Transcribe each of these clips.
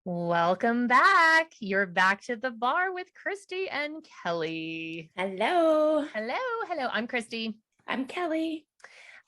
Welcome back. You're back to the bar with Christi and Kelly. Hello. Hello. I'm Christi. I'm Kelly.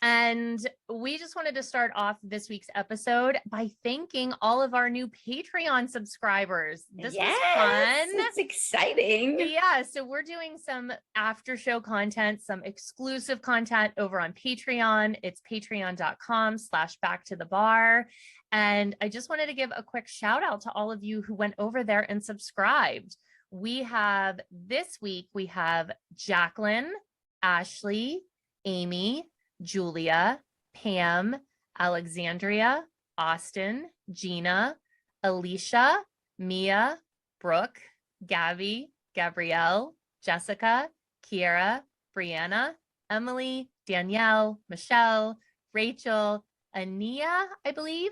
And we just wanted to start off this week's episode by thanking all of our new Patreon subscribers. This was fun. It's exciting. Yeah, so we're doing some after show content, some exclusive content over on Patreon. It's patreon.com/backtothebar. And I just wanted to give a quick shout out to all of you who went over there and subscribed. This week, we have Jacqueline, Ashley, Amy, Julia, Pam, Alexandria, Austin, Gina, Alicia, Mia, Brooke, Gabby, Gabrielle, Jessica, Kiera, Brianna, Emily, Danielle, Michelle, Rachel, Ania, I believe,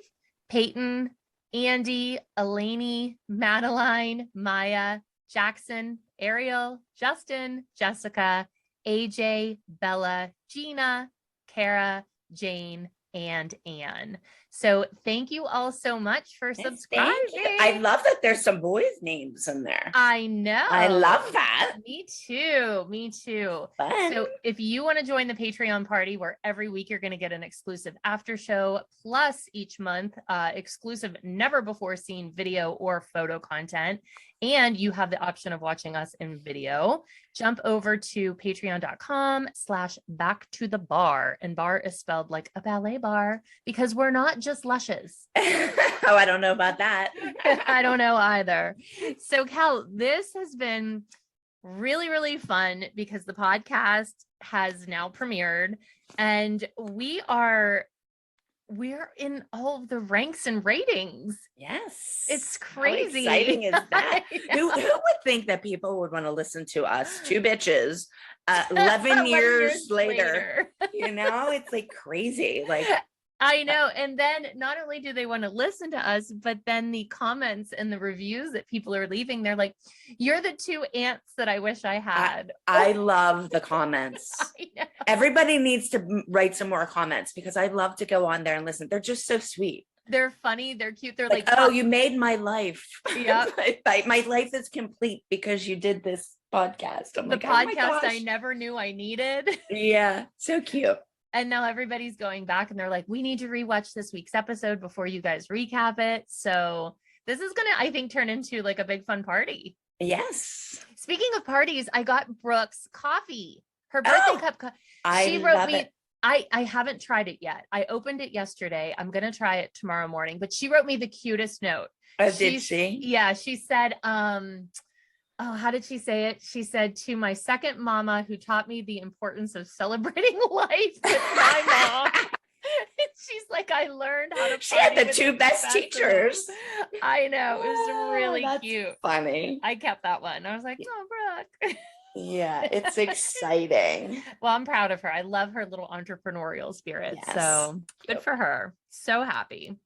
Peyton, Andy, Eleni, Madeline, Maya, Jackson, Ariel, Justin, Jessica, AJ, Bella, Gina, Kara, Jane, and Anne. So thank you all so much for subscribing. I love that there's some boys' names in there. I know. I love that. Me too. Fun. So if you want to join the Patreon party where every week you're going to get an exclusive after show, plus each month exclusive never before seen video or photo content, and you have the option of watching us in video, jump over to patreon.com/backtothebar. And bar is spelled like a ballet bar because we're not just luscious. Oh, I don't know about that. I don't know either. So Cal, this has been really, really fun because the podcast has now premiered and we're in all of the ranks and ratings. Yes. It's crazy. How exciting is that? Who would think that people would want to listen to us, two bitches, 11 years later? You know, it's like crazy. Like, I know. And then not only do they want to listen to us, but then the comments and the reviews that people are leaving, they're like, you're the two aunts that I wish I had. I love the comments. I know. Everybody needs to write some more comments because I love to go on there and listen. They're just so sweet. They're funny. They're cute. They're like oh, you made my life. Yeah. my life is complete because you did this podcast. I'm the like, podcast I never knew I needed. Yeah. So cute. And now everybody's going back and they're like, we need to rewatch this week's episode before you guys recap it. So this is going to, I think, turn into like a big fun party. Yes. Speaking of parties, I got Brooke's coffee, her birthday cup. She wrote me. I haven't tried it yet. I opened it yesterday. I'm going to try it tomorrow morning, but she wrote me the cutest note. Did she? Yeah. She said, how did she say it? She said, to my second mama who taught me the importance of celebrating life with my mom. She's like, I learned how to. She had the two best teachers. I know. It was really cute. Funny. I kept that one. I was like, oh, Brooke. Yeah, it's exciting. Well, I'm proud of her. I love her little entrepreneurial spirit. Yes. So good for her. So happy.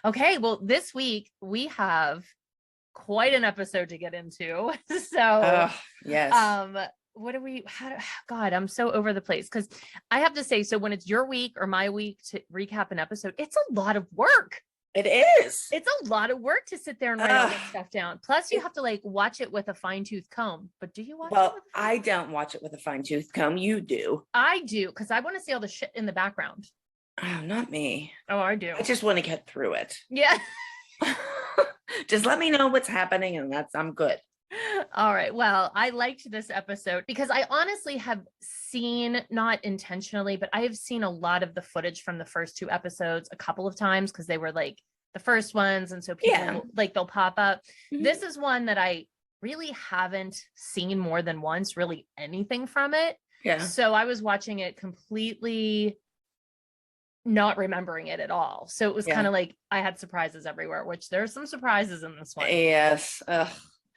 Okay. Well, this week we have quite an episode to get into. So yes. God, I'm so over the place because I have to say, so when it's your week or my week to recap an episode, it's a lot of work. It is. It's a lot of work to sit there and write all this stuff down. Plus you have to like watch it with a fine-tooth comb. But do you watch it? Well, I don't watch it with a fine-tooth comb. You do. I do, because I want to see all the shit in the background. Oh, not me. Oh, I do. I just want to get through it. Yeah. Just let me know what's happening and I'm good. All right. Well, I liked this episode because I honestly have seen, not intentionally, but I have seen a lot of the footage from the first two episodes a couple of times because they were like the first ones. And so people they'll pop up. Mm-hmm. This is one that I really haven't seen more than once, really anything from it. Yeah. So I was watching it completely not remembering it at all. So it was kind of like I had surprises everywhere, which there's some surprises in this one. Yes.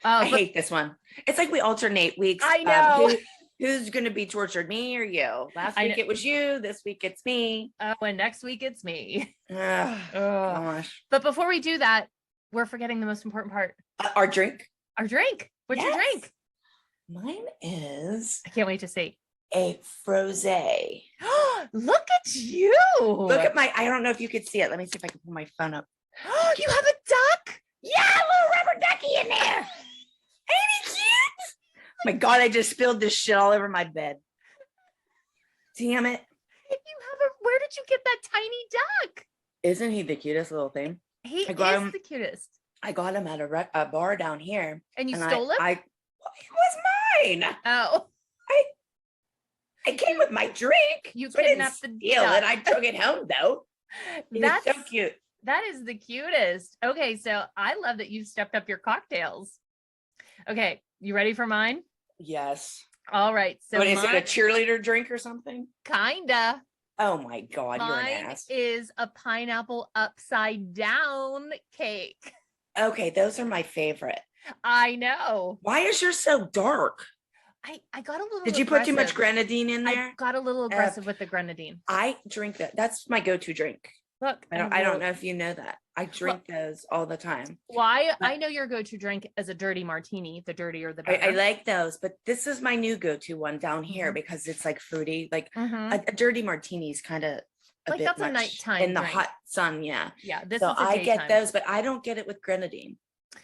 I hate this one. It's like we alternate weeks. I know. Who's going to be tortured, me or you? Last week it was you. This week it's me. And next week it's me. Gosh. But before we do that, we're forgetting the most important part. Our drink. What's your drink? Mine is. I can't wait to see. A frosé. Look at you. Look at I don't know if you could see it. Let me see if I can pull my phone up. You have a Yeah, a little rubber ducky in there. Ain't he cute? My God, I just spilled this shit all over my bed. Damn it. Where did you get that tiny duck? Isn't he the cutest little thing? He is the cutest. I got him at a bar down here. And you stole him? It was mine. Oh. I came with my drink. You so kidnapped the steal duck. it. I took it home though. That's so cute. That is the cutest. Okay, so I love that you've stepped up your cocktails. Okay, you ready for mine? Yes. All right. So is it a cheerleader drink or something? Kinda. Oh my God, you're an ass. Mine is a pineapple upside down cake. Okay, those are my favorite. I know. Why is yours so dark? I got a little. Did you put too much grenadine in there? I got a little aggressive with the grenadine. I drink that. That's my go-to drink. Look, I don't know if you know that. I drink those all the time. Why? I know your go-to drink is a dirty martini. The dirtier, the better. I like those, but this is my new go-to one down here because it's like fruity. Like a dirty martini is kind of like that's a nighttime in the hot sun. Yeah. Yeah. This so is I get those, but I don't get it with grenadine.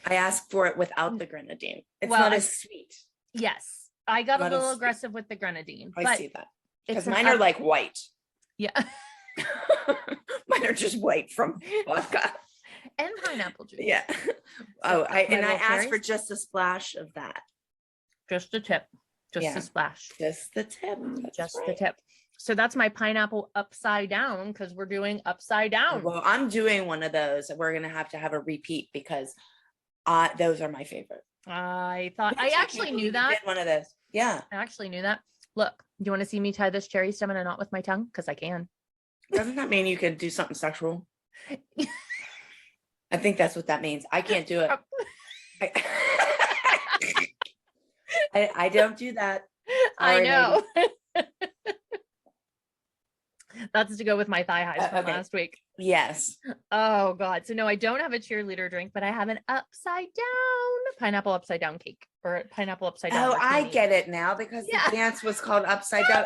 I ask for it without the grenadine. It's not as sweet. Yes. I got a little aggressive with the grenadine. I see that. Because mine are like white. Yeah. Mine are just white from vodka. And pineapple juice. Yeah. Oh, I asked for just a splash of that. Just a tip. Just a splash. Just the tip. Just the tip. So that's my pineapple upside down because we're doing upside down. Well, I'm doing one of those. We're going to have a repeat because those are my favorite. I actually knew that. Did one of those. Yeah. I actually knew that. Look, do you want to see me tie this cherry stem in a knot with my tongue? Because I can. Doesn't that mean you can do something sexual? I think that's what that means. I can't do it. I don't do that. I know. That's to go with my thigh highs from last week. Yes. Oh God. So no, I don't have a cheerleader drink, but I have an upside down pineapple upside down cake or pineapple upside down. Oh, I get it now because the dance was called upside down.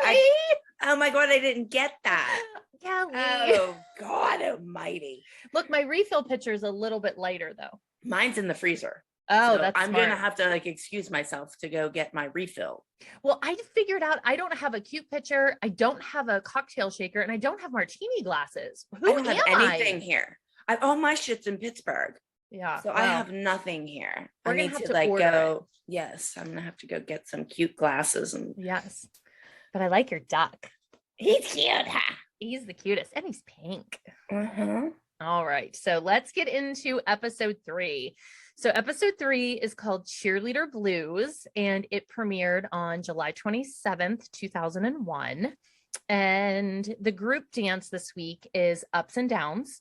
Oh my God, I didn't get that. Kelly. Oh God almighty. Look, my refill pitcher is a little bit lighter though. Mine's in the freezer. Oh, so that's I'm smart. gonna have to excuse myself to go get my refill. Well, I figured out I don't have a cute pitcher, I don't have a cocktail shaker, and I don't have martini glasses. I don't have anything here. All my shit's in Pittsburgh. Yeah. So I have nothing here. We're I need gonna have to to order go. Yes, I'm gonna have to go get some cute glasses and yes. But I like your duck. He's cute, huh? He's the cutest, and he's pink. Uh-huh. All right, so let's get into episode 3. So episode 3 is called Cheerleader Blues, and it premiered on July 27th, 2001. And the group dance this week is Ups and Downs,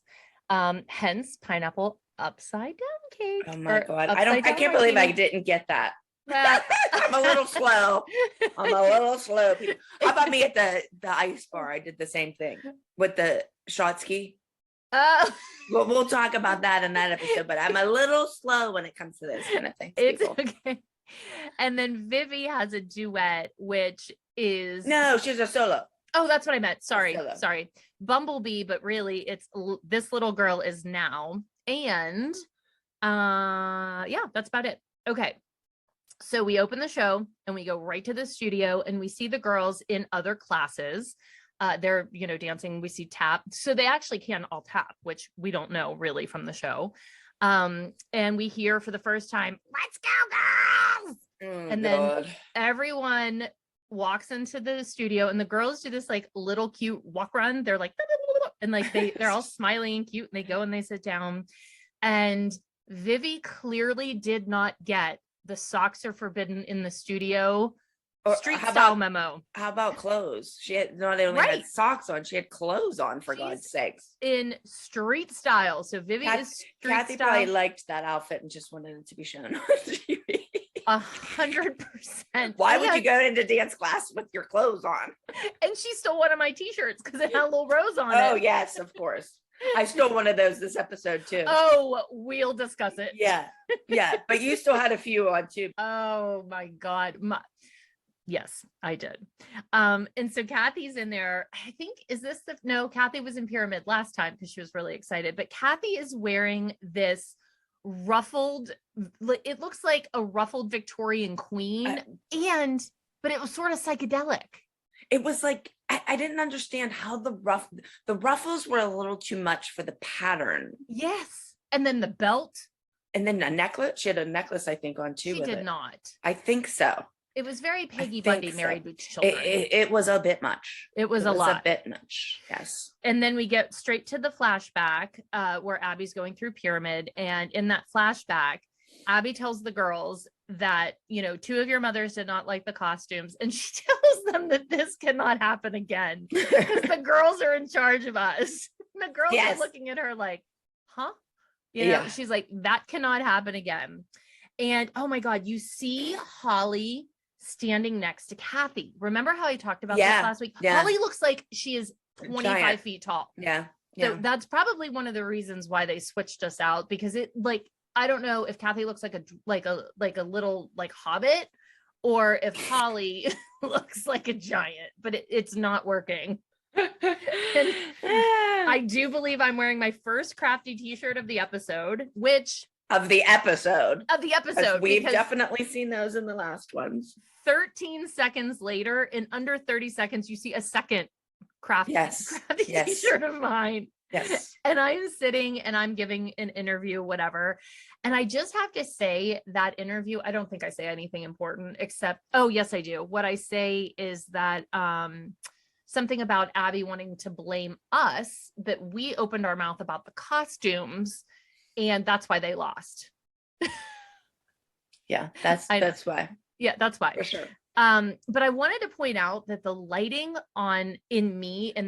hence pineapple upside down cake. Oh my God. I can't believe I didn't get that. I'm a little slow. People. How about me at the ice bar? I did the same thing with the shot ski. We'll talk about that in that episode, but I'm a little slow when it comes to this kind of thing. It's okay. And then Vivi has a duet, which is no, she's a solo. Oh, that's what I meant. Sorry. Bumblebee, but really it's this little girl is Now. And yeah, that's about it. Okay. So we open the show and we go right to the studio and we see the girls in other classes. They're, dancing. We see tap. So they actually can all tap, which we don't know really from the show. And we hear for the first time, "Let's go, girls." And then everyone walks into the studio and the girls do this like little cute walk run. They're like, and like they're all smiling and cute and they go and they sit down. And Vivi clearly did not get the socks are forbidden in the studio street style memo. How about clothes? She had not only had socks on, she had clothes on, for God's sakes. In street style. So Vivi is street Kathy style. Probably liked that outfit and just wanted it to be shown on TV. 100%. Why would you go into dance class with your clothes on? And she stole one of my t-shirts because it had a little rose on it. Oh yes, of course. I stole one of those this episode too. Oh, we'll discuss it. Yeah. But you still had a few on too. Oh my God. Yes, I did. And so Kathy's in there. I think, Kathy was in Pyramid last time because she was really excited. But Kathy is wearing this ruffled, it looks like a ruffled Victorian queen, but it was sort of psychedelic. It was like, I didn't understand how the ruffles were a little too much for the pattern. Yes. And then the belt. And then a necklace. She had a necklace, I think, on too. She did not. I think so. It was very Peggy Bundy, Married with Children. It was a bit much. It was a lot. A bit much. Yes. And then we get straight to the flashback where Abby's going through Pyramid. And in that flashback, Abby tells the girls that, you know, 2 of your mothers did not like the costumes. And she tells them that this cannot happen again because the girls are in charge of us. And the girls are looking at her like, huh? You know, she's like, that cannot happen again. And oh my God, you see Holly standing next to Kathy. Remember how I talked about this last week? Holly looks like she is 25 feet tall. So that's probably one of the reasons why they switched us out, because it, like, I don't know if Kathy looks like a little like hobbit, or if Holly looks like a giant, but it's not working. And I do believe I'm wearing my first crafty t-shirt of the episode, of the episode. We've definitely seen those in the last ones. 13 seconds later, in under 30 seconds, you see a second crafty t-shirt of mine. Yes. And I'm sitting and I'm giving an interview, whatever. And I just have to say that interview, I don't think I say anything important except, oh, yes, I do. What I say is that something about Abby wanting to blame us, that we opened our mouth about the costumes, and that's why they lost. Yeah, that's why. Yeah, that's why. For sure. But I wanted to point out that the lighting in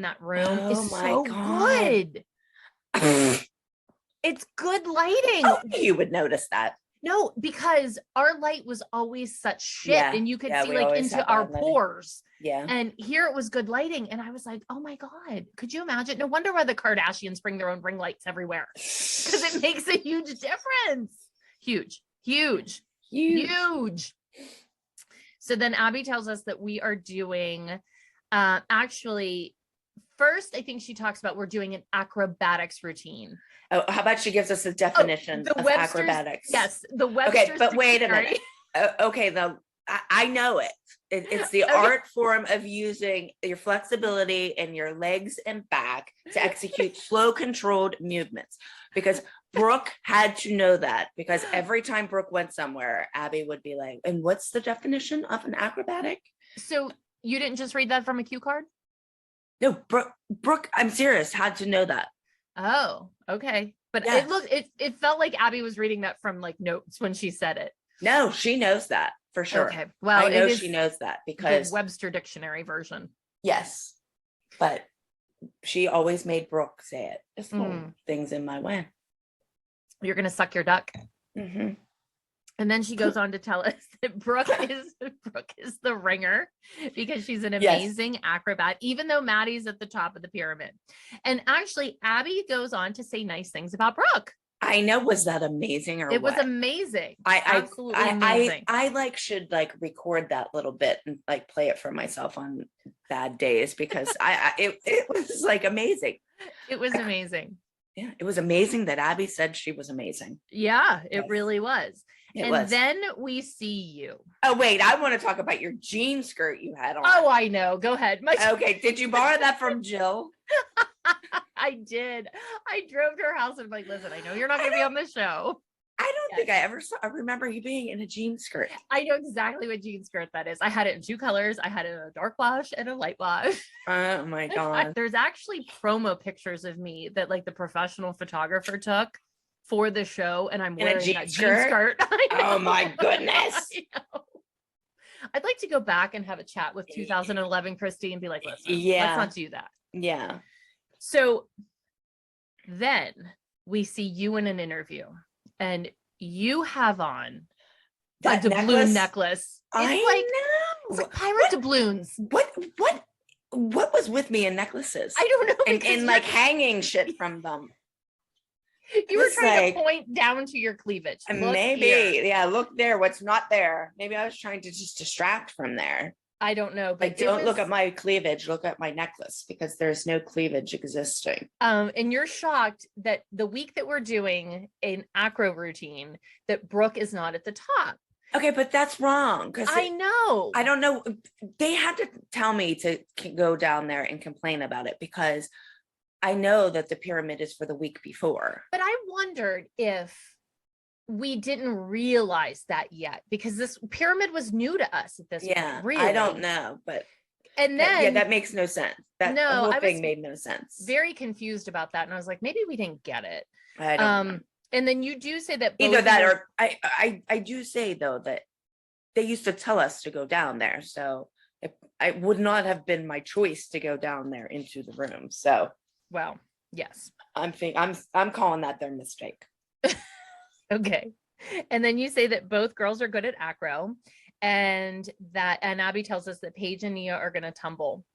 that room is so good. It's good lighting. Oh, you would notice that. No, because our light was always such shit, and you could see like into our pores. Yeah. And here it was good lighting. And I was like, oh my God, could you imagine? No wonder why the Kardashians bring their own ring lights everywhere. Because it makes a huge difference. Huge. So then Abby tells us that we are doing, actually, first, I think she talks about we're doing an acrobatics routine. Oh, how about she gives us a definition of acrobatics? Yes, the Webster's. Okay, but wait a minute. Okay, I know it. It's the art form of using your flexibility in your legs and back to execute slow, controlled movements. Because Brooke had to know that, because every time Brooke went somewhere, Abby would be like, and what's the definition of an acrobatic? So you didn't just read that from a cue card? No, Brooke, I'm serious, had to know that. Oh, okay. But it felt like Abby was reading that from like notes when she said it. No, she knows that for sure. Okay. Well, I know she knows that because the Webster dictionary version. Yes. But she always made Brooke say it. Just things in my way. You're going to suck your duck. Mm-hmm. And then she goes on to tell us that Brooke is the ringer because she's an amazing acrobat, even though Maddie's at the top of the pyramid. And actually, Abby goes on to say nice things about Brooke. I know. Was that amazing or it what? Was amazing. Absolutely amazing. I should record that little bit and play it for myself on bad days, because it was amazing. It was amazing. Yeah, it was amazing that Abby said she was amazing. Yeah, it really was. Then we see you. Oh, wait, I want to talk about your jean skirt you had on. Oh, I know. Go ahead. Okay, did you borrow that from Jill? I did. I drove to her house and I'm like, listen, I know you're not going to be on the show. I don't think I ever remember you being in a jean skirt. I know exactly what jean skirt that is. I had it in 2 colors. I had it in a dark wash and a light wash. Oh my God. There's actually promo pictures of me that the professional photographer took for the show, and I'm wearing a jean skirt. Oh my goodness. I'd like to go back and have a chat with 2011 Christi and be like, listen, let's not do that. Yeah. So then we see you in an interview, and you have on that a doubloon necklace. It's like pirate doubloons. What was with me in necklaces? I don't know. And hanging shit from them. You were trying to point down to your cleavage. Maybe. Yeah, look there. What's not there? Maybe I was trying to just distract from there. I don't know, but like, don't look at my cleavage, look at my necklace, because there's no cleavage existing. And you're shocked that the week that we're doing an acro routine, that Brooke is not at the top. Okay, but that's wrong. Because I know. I don't know. They had to tell me to go down there and complain about it, because I know that the pyramid is for the week before. But I wondered if we didn't realize that yet, because this pyramid was new to us at this point. Really, I don't know, but and then that makes no sense. That whole thing made no sense. Very confused about that, and I was like, maybe we didn't get it. I don't know. And then you do say that either that or I do say though that they used to tell us to go down there, so it would not have been my choice to go down there into the room. So, well, yes, I'm calling that their mistake. Okay. And then you say that both girls are good at acro, and Abby tells us that Paige and Nia are going to tumble.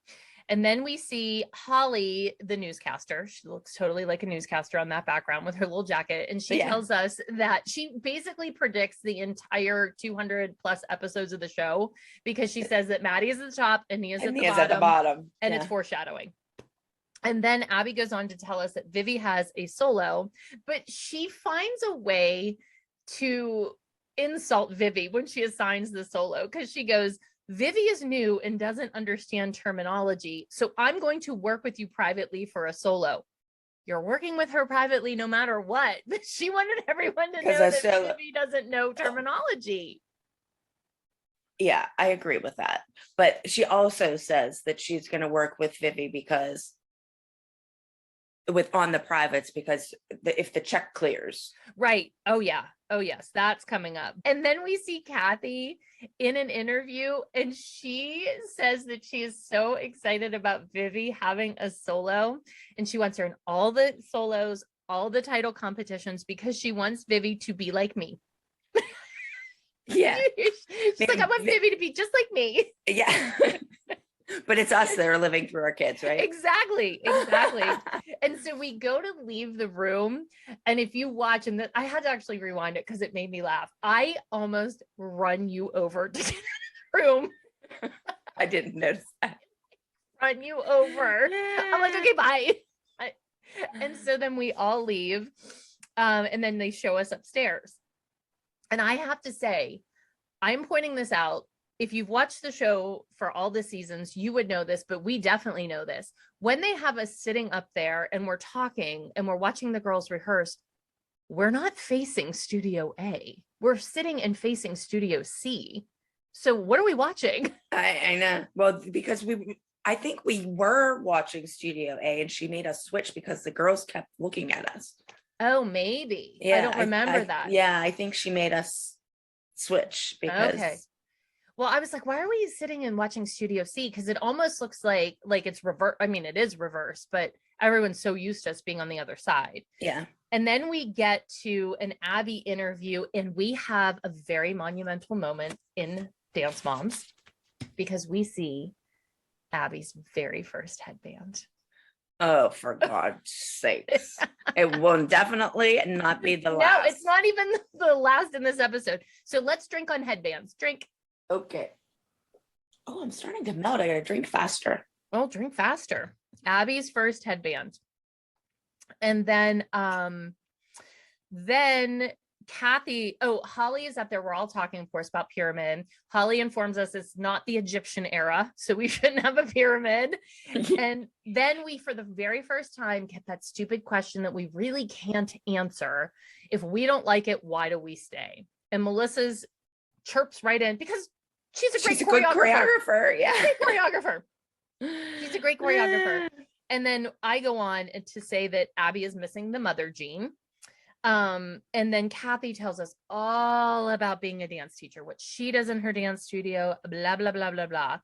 And then we see Holly, the newscaster. She looks totally like a newscaster on that background with her little jacket. And she tells us that she basically predicts the entire 200 plus episodes of the show, because she says that Maddie is at the top and Nia's at the bottom. And it's foreshadowing. And then Abby goes on to tell us that Vivi has a solo, but she finds a way to insult Vivi when she assigns the solo, because she goes, Vivi is new and doesn't understand terminology, so I'm going to work with you privately for a solo. You're working with her privately no matter what. But she wanted everyone to know that Vivi doesn't know terminology. Yeah, I agree with that. But she also says that she's going to work with Vivi because on the privates, because if the check clears. Right. Oh yeah. Oh yes, that's coming up. And then we see Kathy in an interview, and she says that she is so excited about Vivi having a solo, and she wants her in all the solos, all the title competitions, because she wants Vivi to be like me. Yeah. She's like, I want Vivi to be just like me. Yeah. But it's us that are living through our kids, right? Exactly. And so we go to leave the room, and if you watch, and I had to actually rewind it because it made me laugh. I almost run you over to get in the room. I didn't notice that. Run you over. I'm like, okay, bye. And so then we all leave, and then they show us upstairs. And I have to say, I'm pointing this out. If you've watched the show for all the seasons, you would know this, but we definitely know this. When they have us sitting up there and we're talking and we're watching the girls rehearse, we're not facing Studio A. We're sitting and facing Studio C. So what are we watching? I know. Well, because I think we were watching Studio A, and she made us switch because the girls kept looking at us. Oh, maybe. Yeah, I don't remember that. Yeah, I think she made us switch because... Okay. Well, I was like, why are we sitting and watching Studio C? Because it almost looks like it's reverse. I mean, it is reverse, but everyone's so used to us being on the other side. Yeah. And then we get to an Abby interview, and we have a very monumental moment in Dance Moms, because we see Abby's very first headband. Oh, for God's sakes. It will definitely not be the last. No, it's not even the last in this episode. So let's drink on headbands. Drink. Okay. Oh, I'm starting to melt. I gotta drink faster. Well, drink faster. Abby's first headband. And then Kathy, Holly is up there. We're all talking, of course, about pyramid. Holly informs us it's not the Egyptian era, so we shouldn't have a pyramid. And then we, for the very first time, get that stupid question that we really can't answer. If we don't like it, why do we stay? And Melissa's chirps right in, because she's a great choreographer. Yeah. She's a great choreographer. And then I go on to say that Abby is missing the mother gene. And then Kathy tells us all about being a dance teacher, what she does in her dance studio, blah, blah, blah, blah, blah.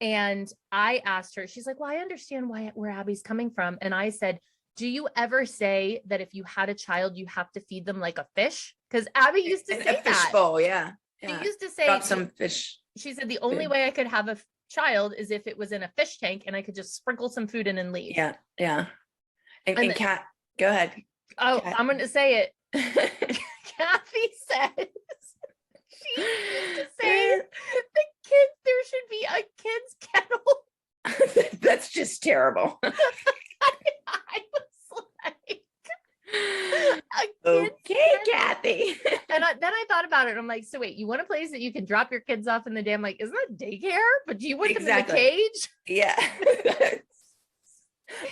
And I asked her, she's like, well, I understand where Abby's coming from. And I said, do you ever say that if you had a child, you have to feed them like a fish? Because Abby used to say that. Fish bowl, yeah. She used to say, got some fish. She said the only way I could have a child is if it was in a fish tank and I could just sprinkle some food in and leave. Yeah. And Kat, go ahead. Oh, Kat. I'm going to say it. Kathy says she used to say the kids, their there should be a kid's kennel. That's just terrible. I was like, okay, Kathy. And then I thought about it. I'm like, so wait, you want a place that you can drop your kids off in the day? I'm like, isn't that daycare? But do you want them in a cage? Yeah.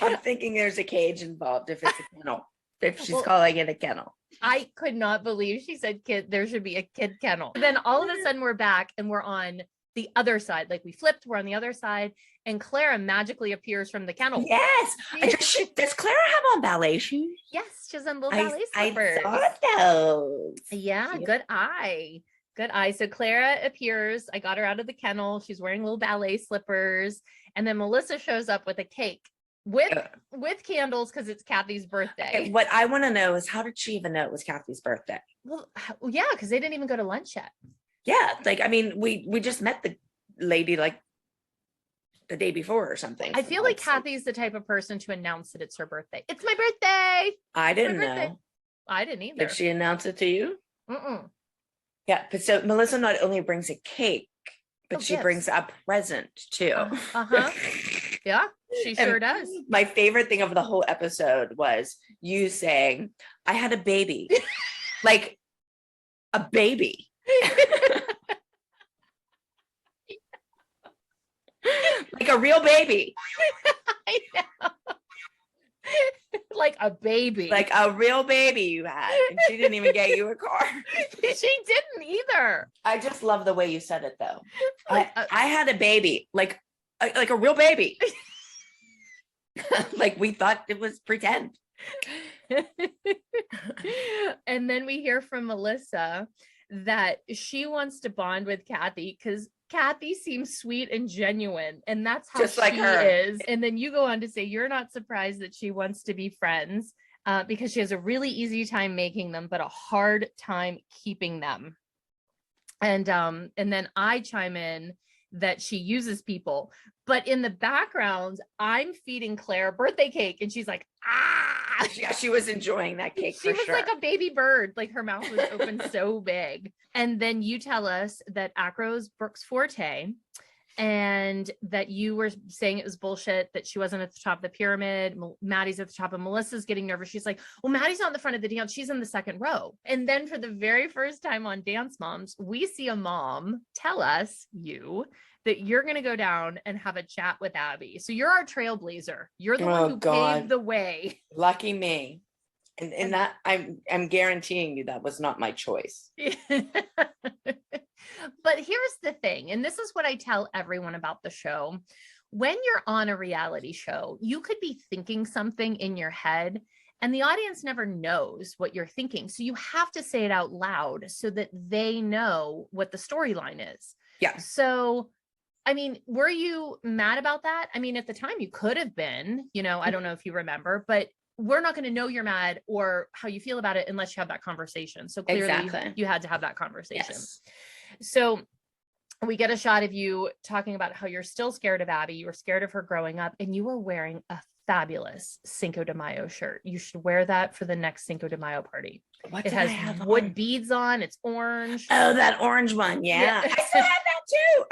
I'm thinking there's a cage involved if it's a kennel. If she's calling it a kennel. I could not believe she said kid, there should be a kid kennel. Then all of a sudden we're back and we're on the other side. Like we flipped, we're on the other side, and Clara magically appears from the kennel. Yes. Does Clara have on ballet shoes? Yes, she has on little ballet slippers. I saw those. Yeah, good eye. Good eye. So Clara appears. I got her out of the kennel. She's wearing little ballet slippers. And then Melissa shows up with a cake with candles because it's Kathy's birthday. Okay, what I want to know is, how did she even know it was Kathy's birthday? Well, yeah, because they didn't even go to lunch yet. Yeah, like, I mean, we just met the lady like the day before or something. I feel like Kathy's the type of person to announce that it's her birthday. It's my birthday. I didn't know. I didn't either. Did she announce it to you? Mm-mm. Yeah, but so Melissa not only brings a cake, but she brings a present too. Yeah, she sure does. My favorite thing of the whole episode was you saying, I had a baby. Like a baby. Like a real baby. I know. Like a baby. Like a real baby you had. And she didn't even get you a car. She didn't either. I just love the way you said it though. I had a baby. Like a real baby. Like we thought it was pretend. And then we hear from Melissa that she wants to bond with Kathy because Kathy seems sweet and genuine, and that's how just like she her is. And then you go on to say you're not surprised that she wants to be friends because she has a really easy time making them, but a hard time keeping them. And then I chime in that she uses people, but in the background, I'm feeding Claire birthday cake, and she's like, ah. Yeah, she was enjoying that cake. She was like a baby bird, like her mouth was open so big. And then you tell us that Acro's Brooke's forte, and that you were saying it was bullshit that she wasn't at the top of the pyramid. Maddie's at the top, and Melissa's getting nervous. She's like, well, Maddie's not in the front of the dance. She's in the second row. And then for the very first time on Dance Moms, we see a mom tell us, that you're going to go down and have a chat with Abby. So you're our trailblazer. You're the one who paved the way. Lucky me. And that I'm guaranteeing you that was not my choice. But here's the thing, and this is what I tell everyone about the show. When you're on a reality show, you could be thinking something in your head, and the audience never knows what you're thinking. So you have to say it out loud so that they know what the storyline is. Yeah. So, I mean, were you mad about that? I mean, at the time you could have been, I don't know if you remember, but we're not going to know you're mad or how you feel about it unless you have that conversation. So clearly you had to have that conversation. Yes. So we get a shot of you talking about how you're still scared of Abby. You were scared of her growing up, and you were wearing a fabulous Cinco de Mayo shirt. You should wear that for the next Cinco de Mayo party. It has wood beads on. It's orange. Oh, that orange one. Yeah. I still have that too.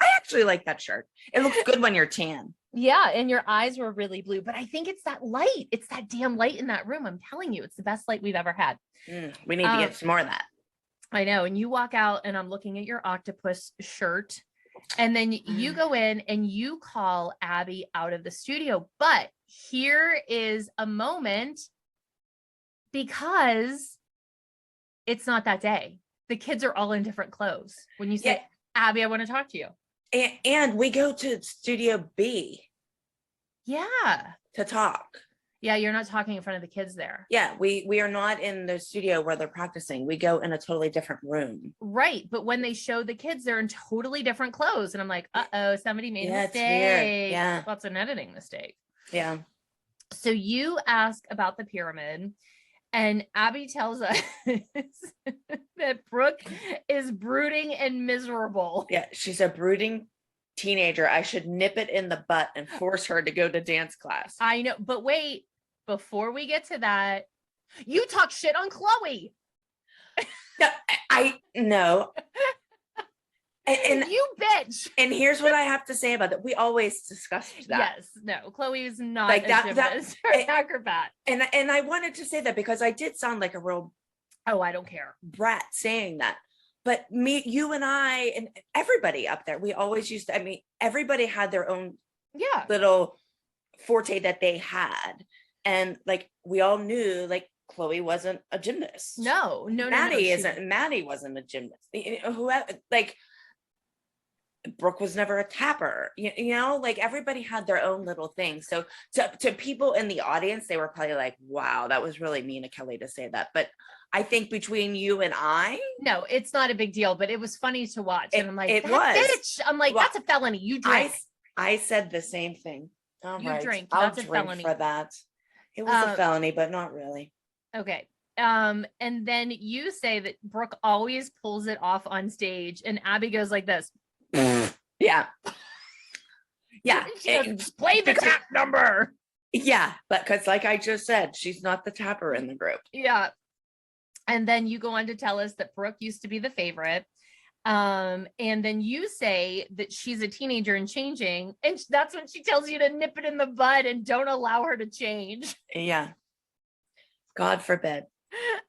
I actually like that shirt. It looks good when you're tan. Yeah, and your eyes were really blue, but I think it's that light. It's that damn light in that room. I'm telling you, it's the best light we've ever had. We need to get some more of that. I know. And you walk out, and I'm looking at your octopus shirt, and then you go in and you call Abby out of the studio. But here is a moment, because it's not that day. The kids are all in different clothes. When you say, Abby, I want to talk to you. And we go to Studio B. Yeah. To talk. Yeah, you're not talking in front of the kids there. Yeah, we are not in the studio where they're practicing. We go in a totally different room. Right. But when they show the kids, they're in totally different clothes. And I'm like, uh-oh, somebody made a mistake. It's weird. Yeah. That's an editing mistake. Yeah. So you ask about the pyramid, and Abby tells us that Brooke is brooding and miserable. Yeah, she's a brooding teenager. I should nip it in the butt and force her to go to dance class. I know, but wait, before we get to that, you talk shit on Chloe. No, And you bitch. And here's what I have to say about that. We always discussed that. Yes, no, Chloe is not Like a that gymnast or an acrobat. And I wanted to say that because I did sound like a real I don't care brat saying that. But you and I and everybody up there, we always used to, I mean, everybody had their own little forte that they had. And like we all knew like Chloe wasn't a gymnast. No. Maddie wasn't a gymnast. Whoever, like Brooke was never a tapper, you know, like everybody had their own little thing. So to people in the audience, they were probably like, wow, that was really mean of Kelly to say that. But I think between you and I, no, it's not a big deal, but it was funny to watch. And I'm like, bitch. I'm like, that's a felony. You drink. I said the same thing. You drink. I'll that's drink a felony for that. It was a felony, but not really. Okay. And then you say that Brooke always pulls it off on stage, and Abby goes like this. Yeah. Just play the tap number. Yeah, but because like I just said, she's not the tapper in the group. Yeah. And then you go on to tell us that Brooke used to be the favorite. And then you say that she's a teenager and changing, and that's when she tells you to nip it in the bud and don't allow her to change. Yeah. God forbid.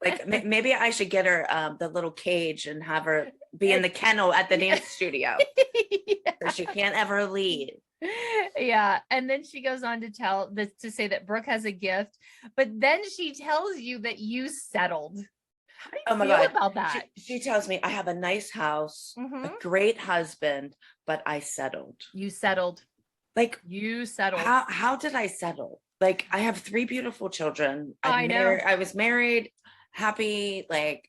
Like maybe I should get her the little cage and have her be in the kennel at the dance studio. So she can't ever leave. Yeah. And then she goes on to say that Brooke has a gift, but then she tells you that you settled. How do you feel about that? She tells me I have a nice house, a great husband, but I settled. You settled. Like you settled. How did I settle? Like I have 3 beautiful children. I know. I was married, happy, like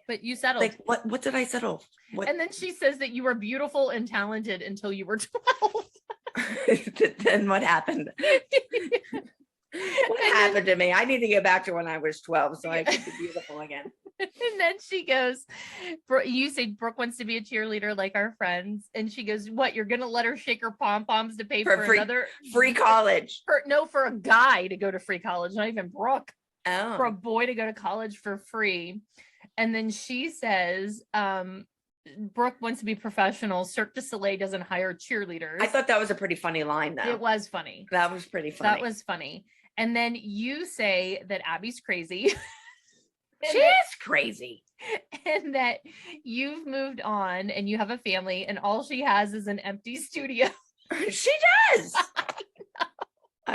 but you settled. Like what did I settle? And then she says that you were beautiful and talented until you were 12. Then what happened? What happened to me? I need to get back to when I was 12 so I could be beautiful again. And then she goes, you say Brooke wants to be a cheerleader like our friends. And she goes, what, you're going to let her shake her pom-poms to pay for another free college? For a guy to go to free college, not even Brooke. Oh. For a boy to go to college for free. And then she says, Brooke wants to be professional. Cirque du Soleil doesn't hire cheerleaders. I thought that was a pretty funny line though. It was funny. That was pretty funny. That was funny. And then you say that Abby's crazy. She is crazy. And that you've moved on and you have a family and all she has is an empty studio. She does.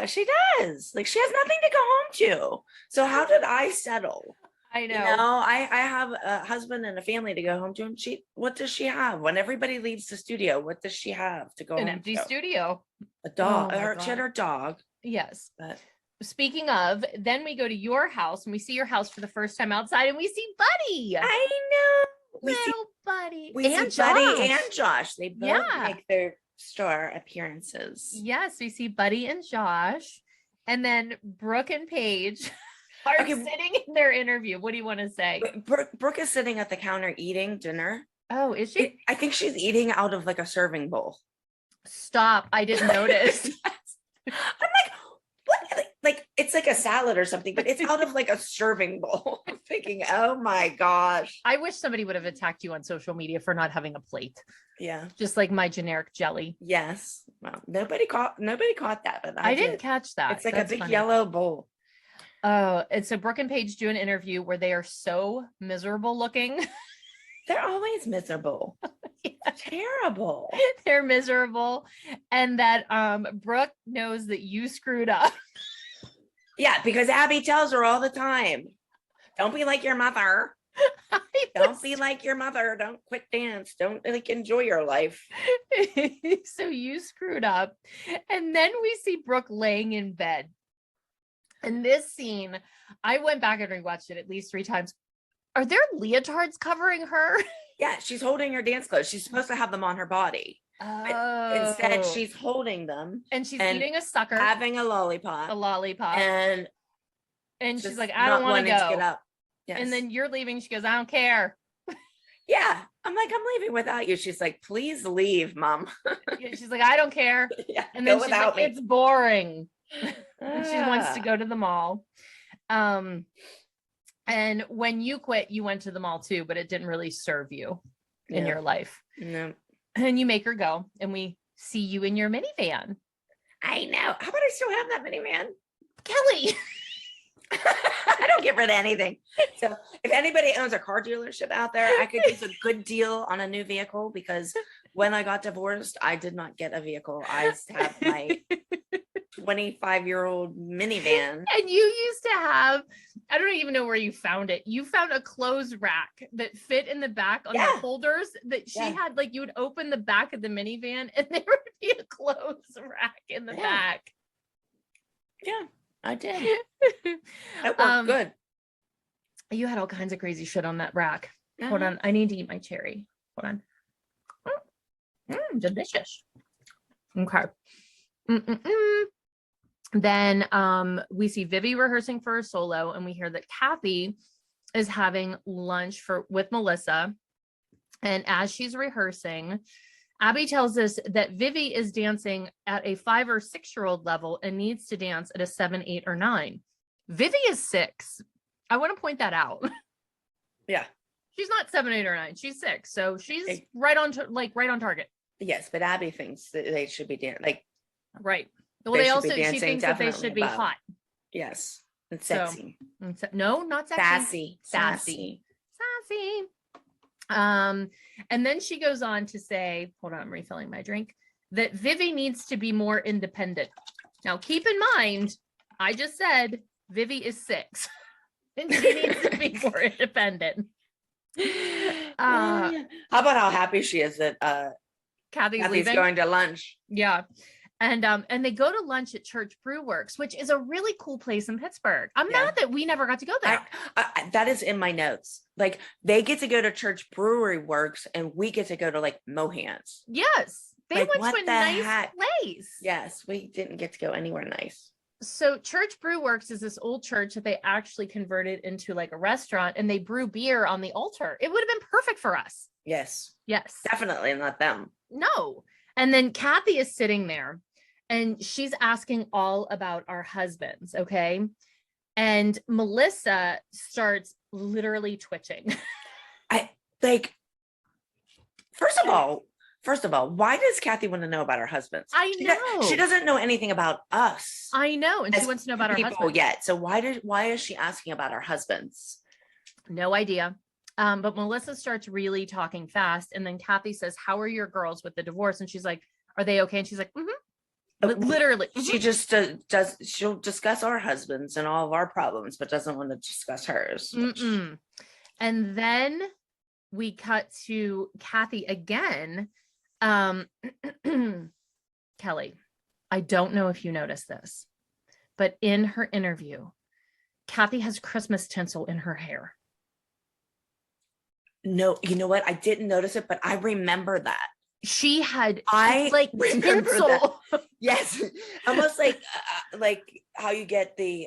She does. Like she has nothing to go home to. So how did I settle? I know. You know, I have a husband and a family to go home to. And what does she have? When everybody leaves the studio, what does she have to go home to? An empty studio. A dog. She had her dog. Yes. But speaking of, then we go to your house and we see your house for the first time outside and we see Buddy. I know. Little Buddy. We see Buddy and Josh. They both make their star appearances. Yes, we see Buddy and Josh. And then Brooke and Paige are sitting in their interview. What do you want to say? Brooke is sitting at the counter eating dinner. Oh, is she? I think she's eating out of like a serving bowl. Stop. I didn't notice. I'm like, what? Like it's like a salad or something, but it's out of like a serving bowl. I'm thinking, oh my gosh. I wish somebody would have attacked you on social media for not having a plate. Yeah. Just like my generic jelly. Yes. Well, nobody caught that, but I didn't catch that. It's like a big yellow bowl. Oh, and so Brooke and Paige do an interview where they are so miserable looking. They're always miserable. Terrible. They're miserable. And that Brooke knows that you screwed up. Yeah, because Abby tells her all the time, don't be like your mother. Don't be like your mother. Don't quit dance. Don't like enjoy your life. So you screwed up. And then we see Brooke laying in bed. And this scene, I went back and rewatched it at least 3 times. Are there leotards covering her? Yeah, she's holding her dance clothes. She's supposed to have them on her body. Oh. Instead, she's holding them. And she's eating a sucker. Having a lollipop. And she's like, I don't want to go. Get up. Yes. And then you're leaving. She goes, I don't care. Yeah. I'm like, I'm leaving without you. She's like, please leave, Mom. She's like, I don't care. Yeah, and then she's like, me. It's boring. And she wants to go to the mall. And when you quit, you went to the mall too, but it didn't really serve you. in your life. No. And you make her go, and we see you in your minivan. I know. How about I still have that minivan? Kelly. I don't get rid of anything. So if anybody owns a car dealership out there, I could use a good deal on a new vehicle, because when I got divorced, I did not get a vehicle. I have my 25-year-old minivan. And you used to have, I don't even know where you found it. You found a clothes rack that fit in the back on the holders that she had. Like, you would open the back of the minivan and there would be a clothes rack in the back. Yeah, I did. That worked good. You had all kinds of crazy shit on that rack. Uh-huh. Hold on. I need to eat my cherry. Hold on. Delicious. Okay. Then we see Vivi rehearsing for her solo, and we hear that Kathy is having lunch with Melissa. And as she's rehearsing, Abby tells us that Vivi is dancing at a 5 or 6-year-old level and needs to dance at a 7, 8, or 9. Vivi is 6. I want to point that out. Yeah. She's not 7, 8, or 9. She's 6. So she's right on target. Yes, but Abby thinks that they should be dancing. Right. Well, she thinks that they should be hot. Yes. And sexy. No, not sexy. Sassy. And then she goes on to say, hold on, I'm refilling my drink, that Vivi needs to be more independent. Now, keep in mind, I just said Vivi is 6 and she needs to be more independent. How about how happy she is that Kathy's leaving? Going to lunch. Yeah. And they go to lunch at Church Brew Works, which is a really cool place in Pittsburgh. I'm mad that we never got to go there. That is in my notes. Like, they get to go to Church Brewery Works and we get to go to like Mohan's. Yes. They went to a nice place. Yes. We didn't get to go anywhere nice. So Church Brew Works is this old church that they actually converted into like a restaurant, and they brew beer on the altar. It would have been perfect for us. Yes. Yes. Definitely not them. No. And then Kathy is sitting there and she's asking all about our husbands. Okay. And Melissa starts literally twitching. First of all, why does Kathy want to know about her husbands? I know. She doesn't know anything about us. I know. And she wants to know about our husbands yet. So why is she asking about our husbands? No idea. But Melissa starts really talking fast. And then Kathy says, how are your girls with the divorce? And she's like, are they okay? And she's like, literally. She just she'll discuss our husbands and all of our problems, but doesn't want to discuss hers. And then we cut to Kathy again. Kelly, I don't know if you noticed this, but in her interview, Kathy has Christmas tinsel in her hair. No, you know what? I didn't notice it, but I remember that. She had tinsel. Yes, almost like how you get the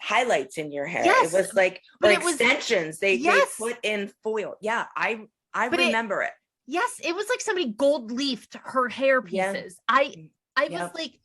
highlights in your hair. Yes. It was like extensions. They put in foil. Yeah, I remember it. Yes, it was like somebody gold leafed her hair pieces. Yeah. I was like,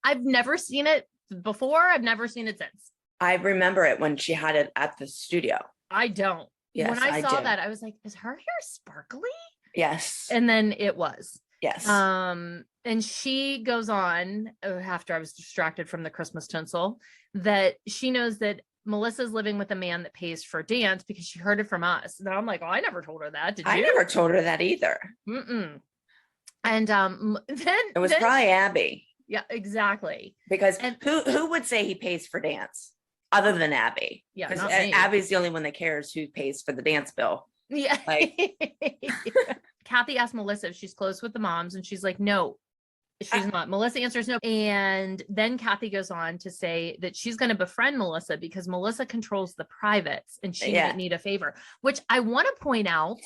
I've never seen it before. I've never seen it since. I remember it when she had it at the studio. I don't. Yes, when I saw that, I was like, is her hair sparkly? Yes. And then it was. Yes. And she goes on, after I was distracted from the Christmas tinsel, that she knows that Melissa's living with a man that pays for dance because she heard it from us. And I'm like, oh, I never told her that. Did you? I never told her that either. And then it was probably Abby. Yeah, exactly. Because who would say he pays for dance other than Abby? Yeah, because Abby's the only one that cares who pays for the dance bill. Yeah. Like Kathy asked Melissa if she's close with the moms, and she's like, no, she's not. Melissa answers no. And then Kathy goes on to say that she's going to befriend Melissa because Melissa controls the privates and she might need a favor, which I want to point out.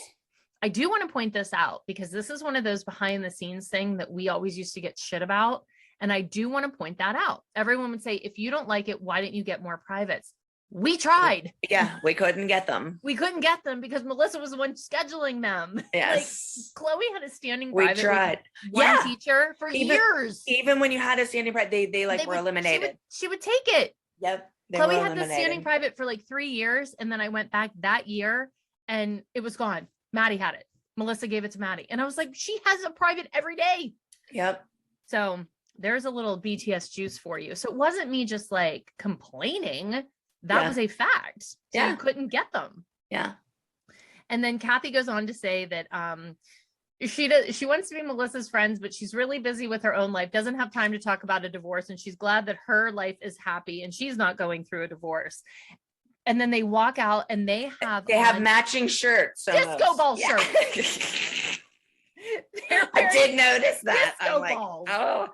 I do want to point this out because this is one of those behind the scenes thing that we always used to get shit about. And I do want to point that out. Everyone would say, if you don't like it, why didn't you get more privates? We tried. Yeah, we couldn't get them. We couldn't get them because Melissa was the one scheduling them. Yes. Like, Chloe had a standing private. We tried. With one teacher for years. Even when you had a standing private, they were eliminated. She would take it. Yep. Chloe had the standing private for like 3 years. And then I went back that year and it was gone. Maddie had it. Melissa gave it to Maddie. And I was like, she has a private every day. Yep. So there's a little BTS juice for you. So it wasn't me just like complaining. That was a fact. So you couldn't get them. Yeah. And then Kathy goes on to say that she wants to be Melissa's friends, but she's really busy with her own life, doesn't have time to talk about a divorce, and she's glad that her life is happy and she's not going through a divorce. And then they walk out and they have matching shirts. Disco ball shirts. I did notice that. Disco I'm like, balls. oh,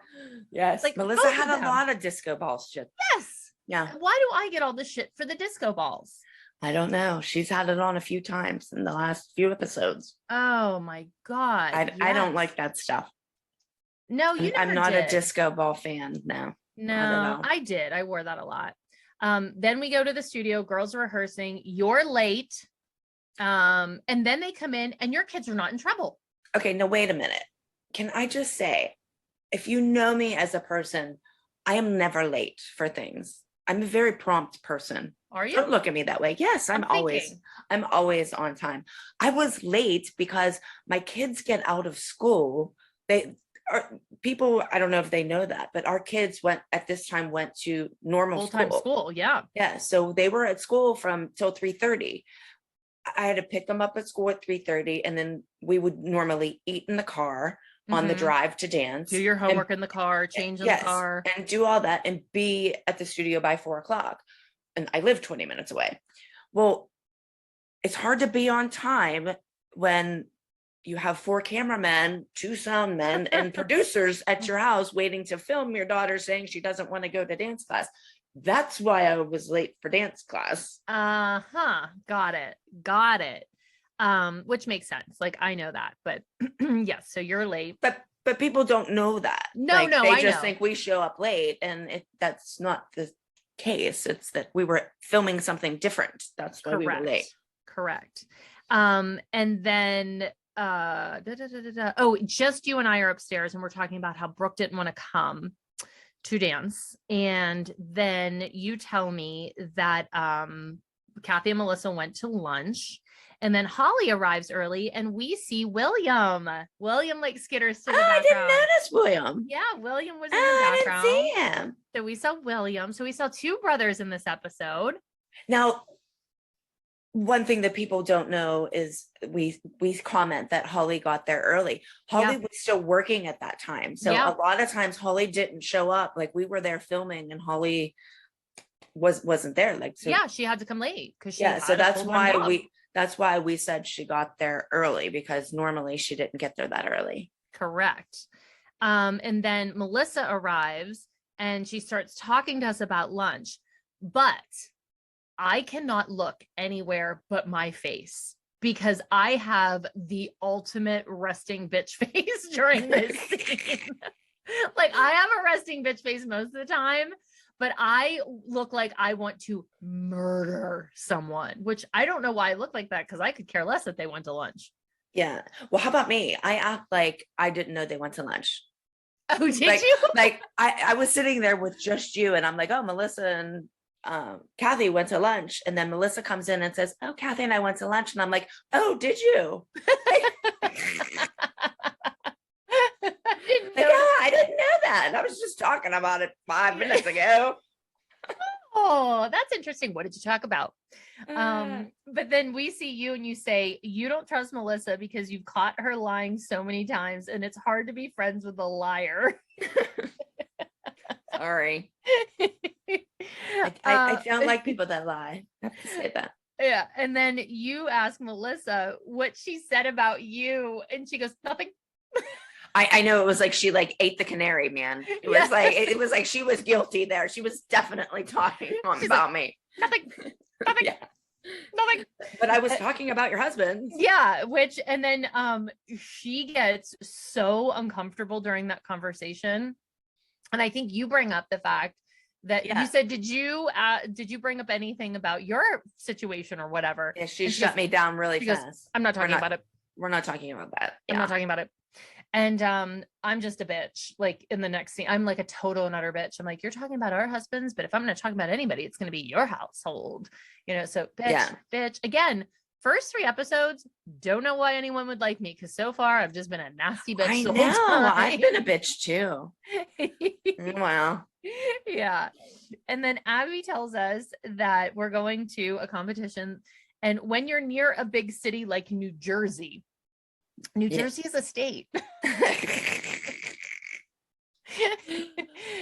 yes. Like Melissa had a lot of disco balls. Yes. Yeah. Why do I get all this shit for the disco balls? I don't know. She's had it on a few times in the last few episodes. Oh my God. I don't like that stuff. No, you never I'm not did. a disco ball fan. No. I did. I wore that a lot. Then we go to the studio, girls are rehearsing, you're late. And then they come in and your kids are not in trouble. Okay, no, wait a minute. Can I just say, if you know me as a person, I am never late for things. I'm a very prompt person. Are you? Don't look at me that way. Yes, I'm always on time. I was late because my kids get out of school. People, I don't know if they know that, but our kids went to normal full-time school. Yeah. Yeah. So they were at school till 3:30. I had to pick them up at school at 3:30, and then we would normally eat in the car on the drive to dance. Do your homework in the car, change in the car. And do all that and be at the studio by 4:00. And I live 20 minutes away. Well, it's hard to be on time when you have 4 cameramen, 2 sound men, and producers at your house waiting to film your daughter saying she doesn't want to go to dance class. That's why I was late for dance class. Got it. Which makes sense. Like, I know that, but yes, so you're late. But people don't know that. No, they just think we show up late, and that's not the case. It's that we were filming something different. That's why we were late. Correct. And then just you and I are upstairs and we're talking about how Brooke didn't want to come to dance. And then you tell me that Kathy and Melissa went to lunch, and then Holly arrives early and we see William like skitters to the background. I didn't notice William. Yeah, William was in the background. I didn't see him. So we saw William. So we saw 2 brothers in this episode. Now, one thing that people don't know is we comment that Holly got there early. Holly was still working at that time. So a lot of times Holly didn't show up. Like, we were there filming and Holly wasn't there. Like, so, she had to come late because so that's why we said she got there early, because normally she didn't get there that early. Correct. And then Melissa arrives and she starts talking to us about lunch, but I cannot look anywhere but my face because I have the ultimate resting bitch face during this scene. Like, I have a resting bitch face most of the time, but I look like I want to murder someone, which I don't know why I look like that, because I could care less if they went to lunch. Yeah. Well, how about me? I act like I didn't know they went to lunch. Oh, did you? Like, I was sitting there with just you, and I'm like, oh, Melissa and Kathy went to lunch, and then Melissa comes in and says, oh, Kathy and I went to lunch, and I'm like, oh, did you? I didn't know that. I was just talking about it 5 minutes ago. Oh, that's interesting. What did you talk about? But then we see you and you say you don't trust Melissa because you've caught her lying so many times, and it's hard to be friends with a liar. Sorry. I don't like people that lie. I have to say that. Yeah. And then you ask Melissa what she said about you, and she goes, nothing. I know, it was like she ate the canary, man. It was like she was guilty there. She was definitely talking about me. Nothing. Yeah. Nothing. But I was talking about your husband. Yeah, and then she gets so uncomfortable during that conversation. And I think you bring up the fact that you said, did you bring up anything about your situation or whatever? Yeah, she shut me down really fast. Goes, I'm not talking about it. We're not talking about that. I'm not talking about it. And I'm just a bitch. Like, in the next scene, I'm like a total and utter bitch. I'm like, you're talking about our husbands, but if I'm going to talk about anybody, it's going to be your household, so bitch. Again, First 3 episodes, don't know why anyone would like me, because so far I've just been a nasty bitch. I the whole know. time. I've been a bitch too. Wow. Yeah. And then Abby tells us that we're going to a competition. And when you're near a big city like New Jersey, New Jersey is a state.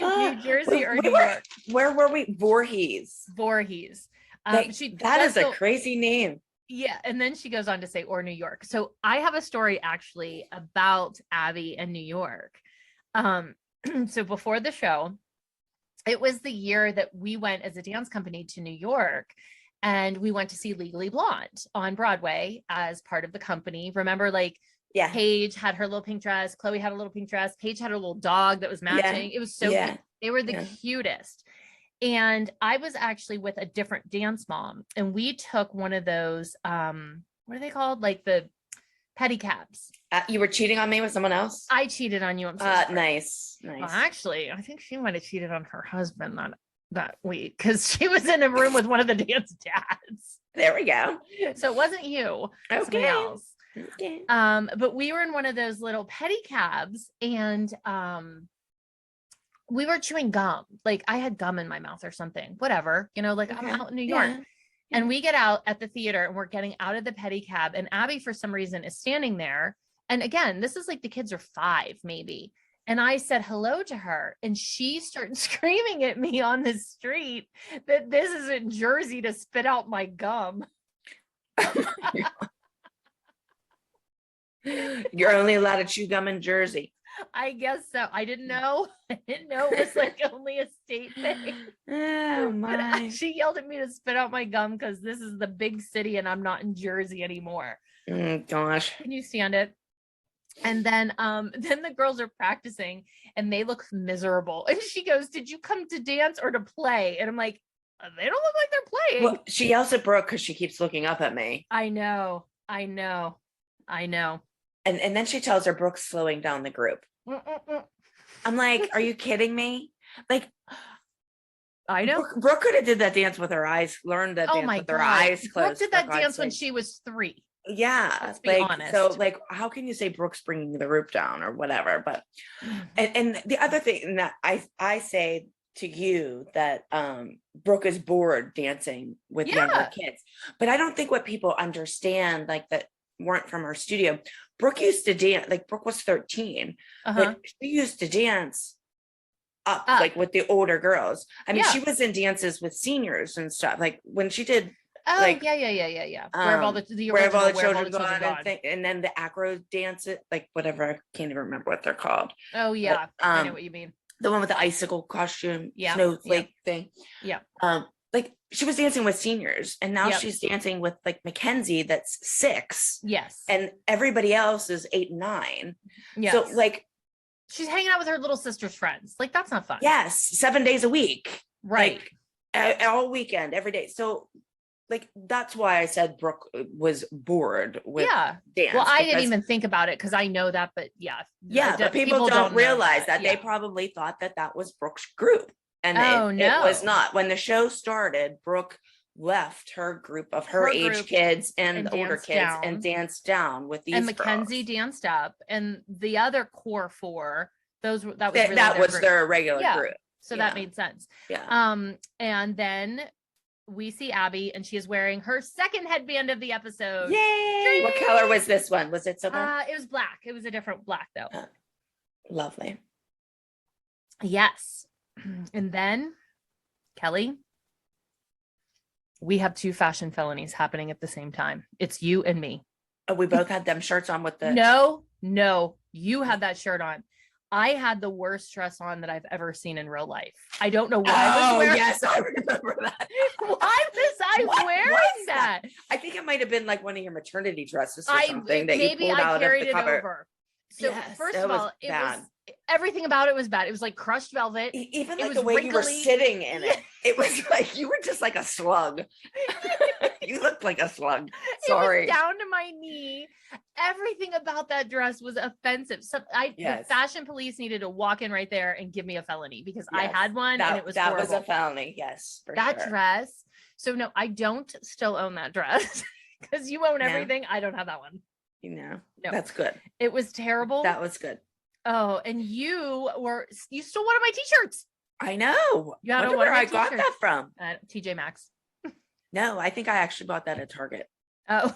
New Jersey or New York. Where were we? Voorhees. That is a crazy name. Yeah. And then she goes on to say, or New York. So I have a story actually about Abby and New York. So before the show, it was the year that we went as a dance company to New York, and we went to see Legally Blonde on Broadway as part of the company. Remember, Paige had her little pink dress. Chloe had a little pink dress. Paige had a little dog that was matching. It was so cute. They were the cutest. And I was actually with a different dance mom, and we took one of those, what are they called? Like the pedicabs. You were cheating on me with someone else? I cheated on you. I'm so sorry. Nice. Well, actually, I think she might have cheated on her husband that week, because she was in a room with one of the dance dads. There we go. So it wasn't you. Okay. Somebody else. Okay. But we were in one of those little pedicabs, and we were chewing gum. Like I had gum in my mouth or something, whatever, I'm out in New York. And we get out at the theater, and we're getting out of the pedicab, and Abby, for some reason, is standing there. And again, this is like the kids are 5 maybe. And I said hello to her, and she started screaming at me on the street that this isn't Jersey to spit out my gum. You're only allowed to chew gum in Jersey. I guess so. I didn't know. It was like only a state thing. Oh my. But she yelled at me to spit out my gum because this is the big city and I'm not in Jersey anymore. Gosh. Can you stand it? And then the girls are practicing and they look miserable. And she goes, "Did you come to dance or to play?" And I'm like, "They don't look like they're playing." Well, she yells at Brooke because she keeps looking up at me. I know. And then she tells her Brooke's slowing down the group. I'm like, are you kidding me? Like, I know. Brooke could have did that dance with her eyes, learned that dance with her eyes closed. Brooke did that dance when she was 3. Yeah. Let's be honest. So how can you say Brooke's bringing the group down or whatever? But, and the other thing that I say to you that Brooke is bored dancing with younger kids, but I don't think what people understand, like that weren't from our studio. Brooke used to dance, like Brooke was 13, but she used to dance up like with the older girls. I mean, she was in dances with seniors and stuff. Like when she did, yeah. Where have all the children gone? And then the Acro dance, like whatever, I can't even remember what they're called. Oh yeah, but, I know what you mean. The one with the icicle costume, snowflake thing. Yeah. Like she was dancing with seniors, and now she's dancing with like Mackenzie that's 6. Yes. And everybody else is 8 and 9. Yes. So like she's hanging out with her little sister's friends. Like that's not fun. Yes, 7 days a week. Right. Like, all weekend, every day. So like that's why I said Brooke was bored with dance. Well, I didn't even think about it because I know that, but but people don't realize that. They probably thought that was Brooke's group. And it was not. When the show started, Brooke left her group of her age kids and the older kids and danced down with these and Mackenzie danced up, and the other core 4, that was their regular group. So that made sense. Yeah. And then we see Abby, and she is wearing her second headband of the episode. Yay! What color was this one? Was it silver? It was black. It was a different black though. Lovely. Yes. And then, Kelly, we have 2 fashion felonies happening at the same time. It's you and me. Oh, we both had them shirts on with the... No, you had that shirt on. I had the worst dress on that I've ever seen in real life. I don't know why I was wearing. Yes, I remember that. Why was I wearing that? I think it might have been like one of your maternity dresses or something that you pulled out of the cover. Over. So first of all, it was everything about it was bad. It was like crushed velvet. Even like the way you were sitting in it. It was like you were just like a slug. You looked like a slug. Sorry. It was down to my knee. Everything about that dress was offensive. So the fashion police needed to walk in right there and give me a felony because I had one and it was horrible. Was a felony. Yes, dress. So no, I don't still own that dress. because you own everything. I don't have that one. No, that's good. It was terrible. That was good. Oh, and you stole one of my t-shirts. I know. You got where I got that from. TJ Maxx. No, I think I actually bought that at Target. Oh,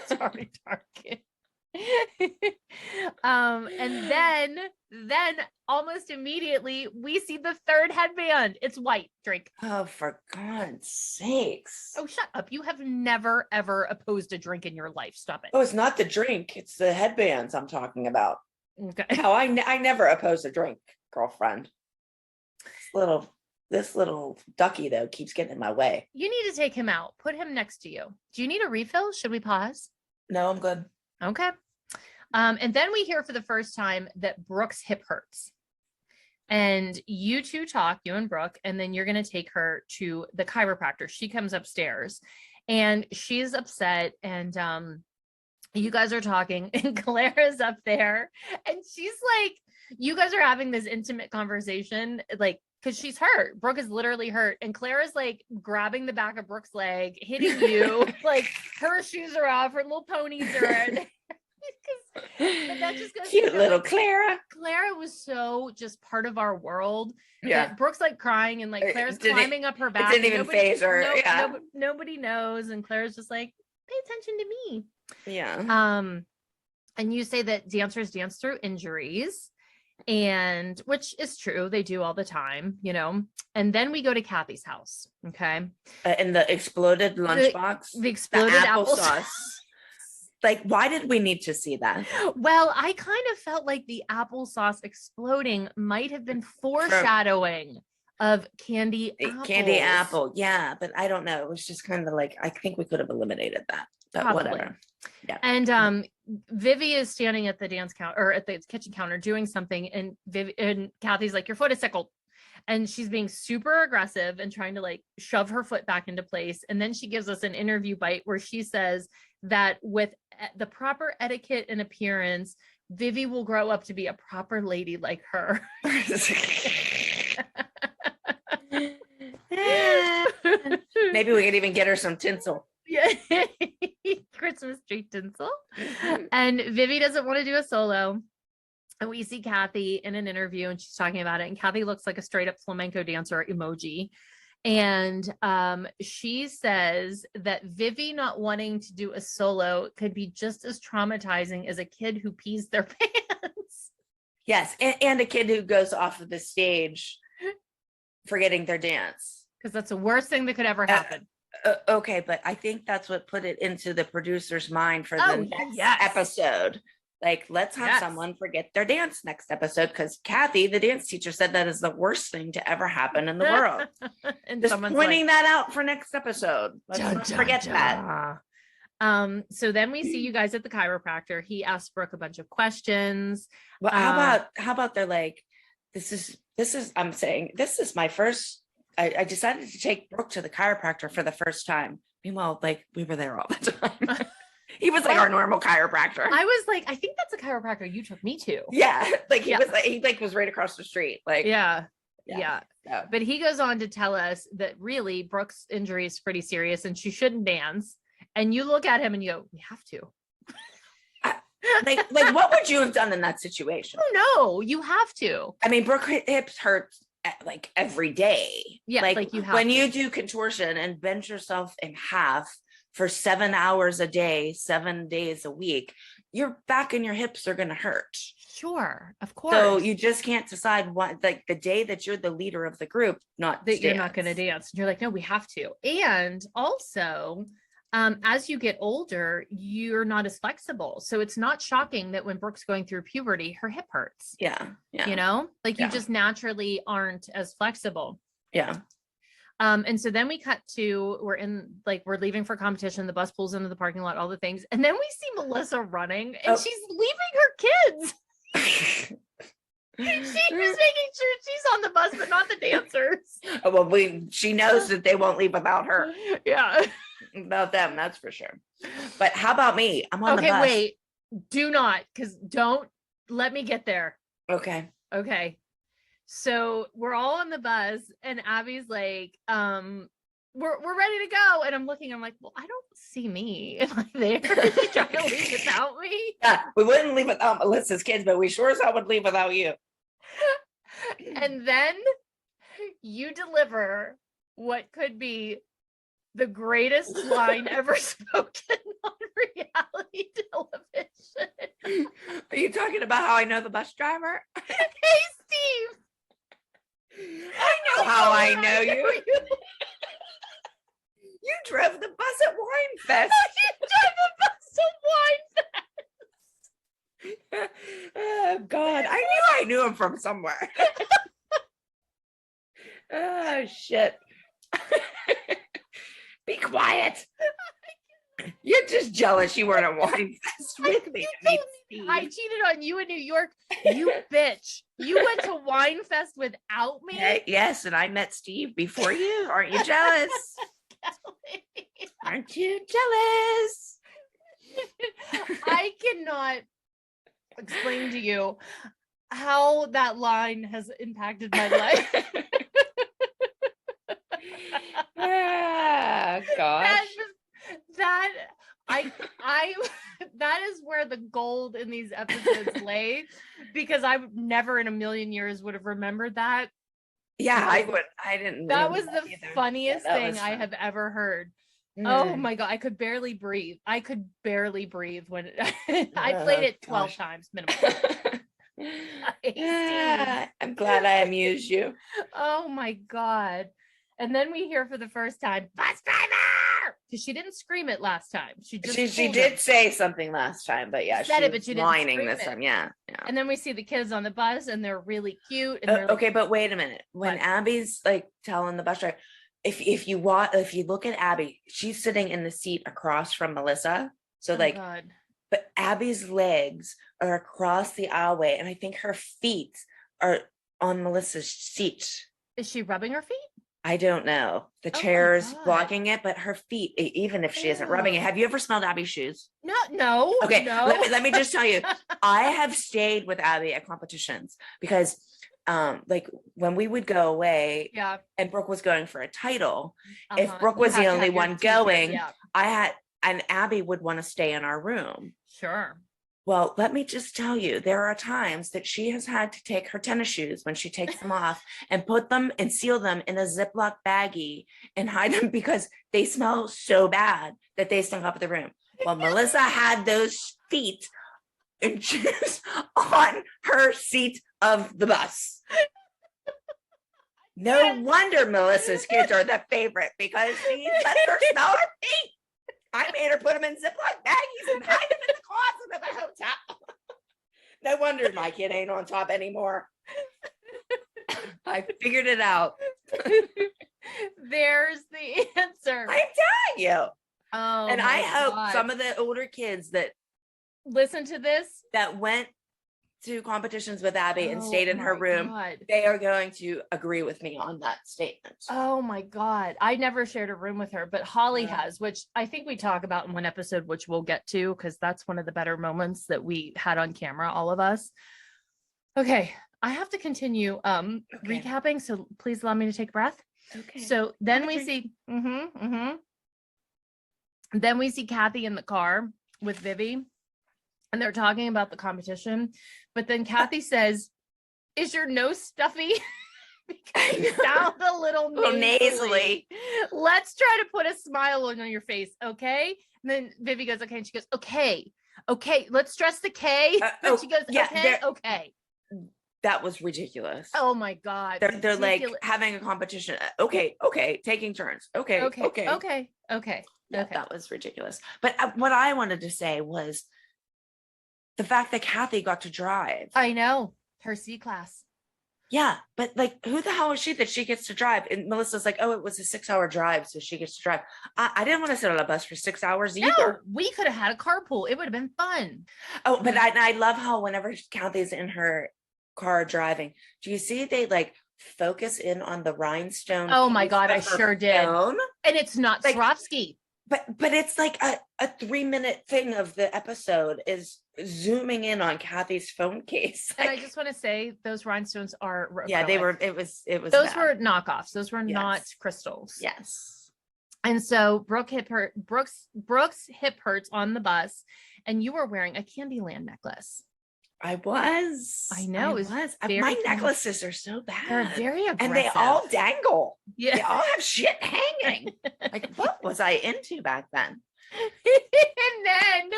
sorry, Target. And then almost immediately we see the third headband. It's white. Drink. Oh, for God's sakes. Oh, shut up. You have never ever opposed a drink in your life. Stop it. Oh, it's not the drink. It's the headbands I'm talking about. Okay. No, I never oppose a drink, girlfriend. This little ducky though keeps getting in my way. You need to take him out. Put him next to you. Do you need a refill? Should we pause? No, I'm good. Okay. And then we hear for the first time that Brooke's hip hurts. And you two talk, you and Brooke, and then you're going to take her to the chiropractor. She comes upstairs and she's upset. And you guys are talking and Clara's up there. And she's like, you guys are having this intimate conversation, like, because she's hurt. Brooke is literally hurt. And Clara's like grabbing the back of Brooke's leg, hitting you. Like her shoes are off, her little ponies are in. But that just goes cute little Clara. Clara was so just part of our world. Yeah. Brooke's like crying and like Clara's climbing up her back. It didn't even phase her. Nobody knows. And Clara's just like, pay attention to me. Yeah. And you say that dancers dance through injuries. And which is true, they do all the time, you know. And then we go to Kathy's house. Okay. And the exploded lunchbox, the exploded applesauce. Like, why did we need to see that? Well, I kind of felt like the applesauce exploding might have been foreshadowing of candy apple. Yeah, but I don't know. It was just kind of like, I think we could have eliminated that. But Probably. Whatever. Yeah. And Vivi is standing at the dance counter or at the kitchen counter doing something, and Kathy's like, your foot is tickled. And she's being super aggressive and trying to like shove her foot back into place. And then she gives us an interview bite where she says that with the proper etiquette and appearance, Vivi will grow up to be a proper lady like her. Maybe we could even get her some tinsel. Yeah. Christmas tree tinsel. And Vivi doesn't want to do a solo. And we see Kathy in an interview and she's talking about it. And Kathy looks like a straight up flamenco dancer emoji. And she says that Vivi not wanting to do a solo could be just as traumatizing as a kid who pees their pants. Yes. And a kid who goes off of the stage forgetting their dance. Because that's the worst thing that could ever happen. Okay, but I think that's what put it into the producer's mind for the next episode. Like, let's have someone forget their dance next episode, because Kathy, the dance teacher, said that is the worst thing to ever happen in the world. And just pointing that out for next episode. Let's forget that. So then we see you guys at the chiropractor. He asks Brooke a bunch of questions. Well, how about they're like, this is I'm saying this is my first. I decided to take Brooke to the chiropractor for the first time. Meanwhile, like, we were there all the time. He was like our normal chiropractor. I was like, I think that's a chiropractor you took me to. Yeah. Like he was right across the street. Like, yeah. But he goes on to tell us that really Brooke's injury is pretty serious and she shouldn't dance. And you look at him and you go, we have to. Like what would you have done in that situation? Oh no, you have to. I mean, Brooke hips hurt like every day. Yeah, like you have when you do contortion and bend yourself in half for 7 hours a day, 7 days a week, your back and your hips are going to hurt. Sure, of course. So you just can't decide what, like the day that you're the leader of the group, you're not going to dance. You're like, no, we have to. And also, as you get older, you're not as flexible. So it's not shocking that when Brooke's going through puberty, her hip hurts. Yeah. You know, like you just naturally aren't as flexible. Yeah. And so then we cut to, we're leaving for competition. The bus pulls into the parking lot, all the things. And then we see Melissa running and she's leaving her kids. She's just making sure she's on the bus, but not the dancers. Oh, well, she knows that they won't leave without her. Yeah. About them, that's for sure. But how about me? I'm on the bus. Okay, wait. Do not, because don't let me get there. Okay. So we're all on the bus and Abby's like, we're ready to go. And I'm looking, I'm like, well, I don't see me. Am I there? Is she trying to leave without me? Yeah, we wouldn't leave without Melissa's kids, but we sure as hell would leave without you. And then you deliver what could be the greatest line ever spoken on reality television. Are you talking about how I know the bus driver? Hey, Steve. I know how I know you. You drove the bus at Wine Fest. You drove the bus to Wine Fest. Oh God, I knew him from somewhere. Oh shit. Be quiet. You're just jealous you weren't at Wine Fest with me. I cheated on you in New York. You bitch. You went to Wine Fest without me? Hey, yes, and I met Steve before you. Aren't you jealous? Aren't you jealous? I cannot explain to you how that line has impacted my life. Ah, gosh. That is where the gold in these episodes lay, because I never in a million years would have remembered that. Yeah, I didn't. That was the either. funniest thing I have ever heard. Oh my God, I could barely breathe. When I played it 12 times minimum. I'm glad I amused you. Oh my God. And then we hear for the first time, bus driver, because she didn't scream it last time. She did say something last time, but yeah, said it, but she didn't whining scream this it. time. Yeah. And then we see the kids on the bus, and they're really cute. And they're okay, but wait a minute. When Abby's like telling the bus driver, if you look at Abby, she's sitting in the seat across from Melissa. So but Abby's legs are across the aisleway, and I think her feet are on Melissa's seat. Is she rubbing her feet? I don't know. The chair's blocking it, but her feet, even if she isn't rubbing it. Have you ever smelled Abby's shoes? No. Okay, no. Let me just tell you, I have stayed with Abby at competitions because like when we would go away and Brooke was going for a title, if Brooke was the only one going, and Abby would want to stay in our room. Sure. Well, let me just tell you, there are times that she has had to take her tennis shoes when she takes them off and put them and seal them in a Ziploc baggie and hide them because they smell so bad that they stunk up the room. Well, Melissa had those feet and shoes on her seat of the bus. No wonder Melissa's kids are the favorite, because she let her smell her feet. I made her put them in Ziploc baggies and hide them in the closet of the hotel. No wonder my kid ain't on top anymore. I figured it out. There's the answer. I'm telling you. Oh, and I hope some of the older kids that listen to this, that went to competitions with Abby and stayed in her room, they are going to agree with me on that statement. Oh my God. I never shared a room with her, but Holly has, which I think we talk about in one episode, which we'll get to, because that's one of the better moments that we had on camera, all of us. Okay. I have to continue recapping, so please allow me to take a breath. Okay. So then we see, then we see Kathy in the car with Vivi, and they're talking about the competition. But then Kathy says, "Is your nose stuffy?" Because you sound a little nasally. Let's try to put a smile on your face, okay? And then Vivi goes, "Okay," and she goes, "Okay, let's stress the K." And she goes, "Okay." That was ridiculous. Oh my God. They're like having a competition. Okay, taking turns. Okay. That was ridiculous. But what I wanted to say was the fact that Kathy got to drive. I know, her C class. Yeah, but like, who the hell is she that she gets to drive? And Melissa's like, "Oh, it was a 6-hour drive, so she gets to drive." I didn't want to sit on a bus for 6 hours either. No, we could have had a carpool. It would have been fun. Oh, but I love how whenever Kathy's in her car driving, do you see they like focus in on the rhinestone? Oh my God, I sure did. And it's not like, Swarovski. But it's like a 3-minute thing of the episode is zooming in on Kathy's phone case. And I just want to say those rhinestones are they were. It was. Those were knockoffs. Those were not crystals. Yes. And so Brooke's hip hurts on the bus, and you were wearing a Candyland necklace. I was. I know. My necklaces are so bad. They're very aggressive. And they all dangle. Yeah. They all have shit hanging. Like, what was I into back then? And then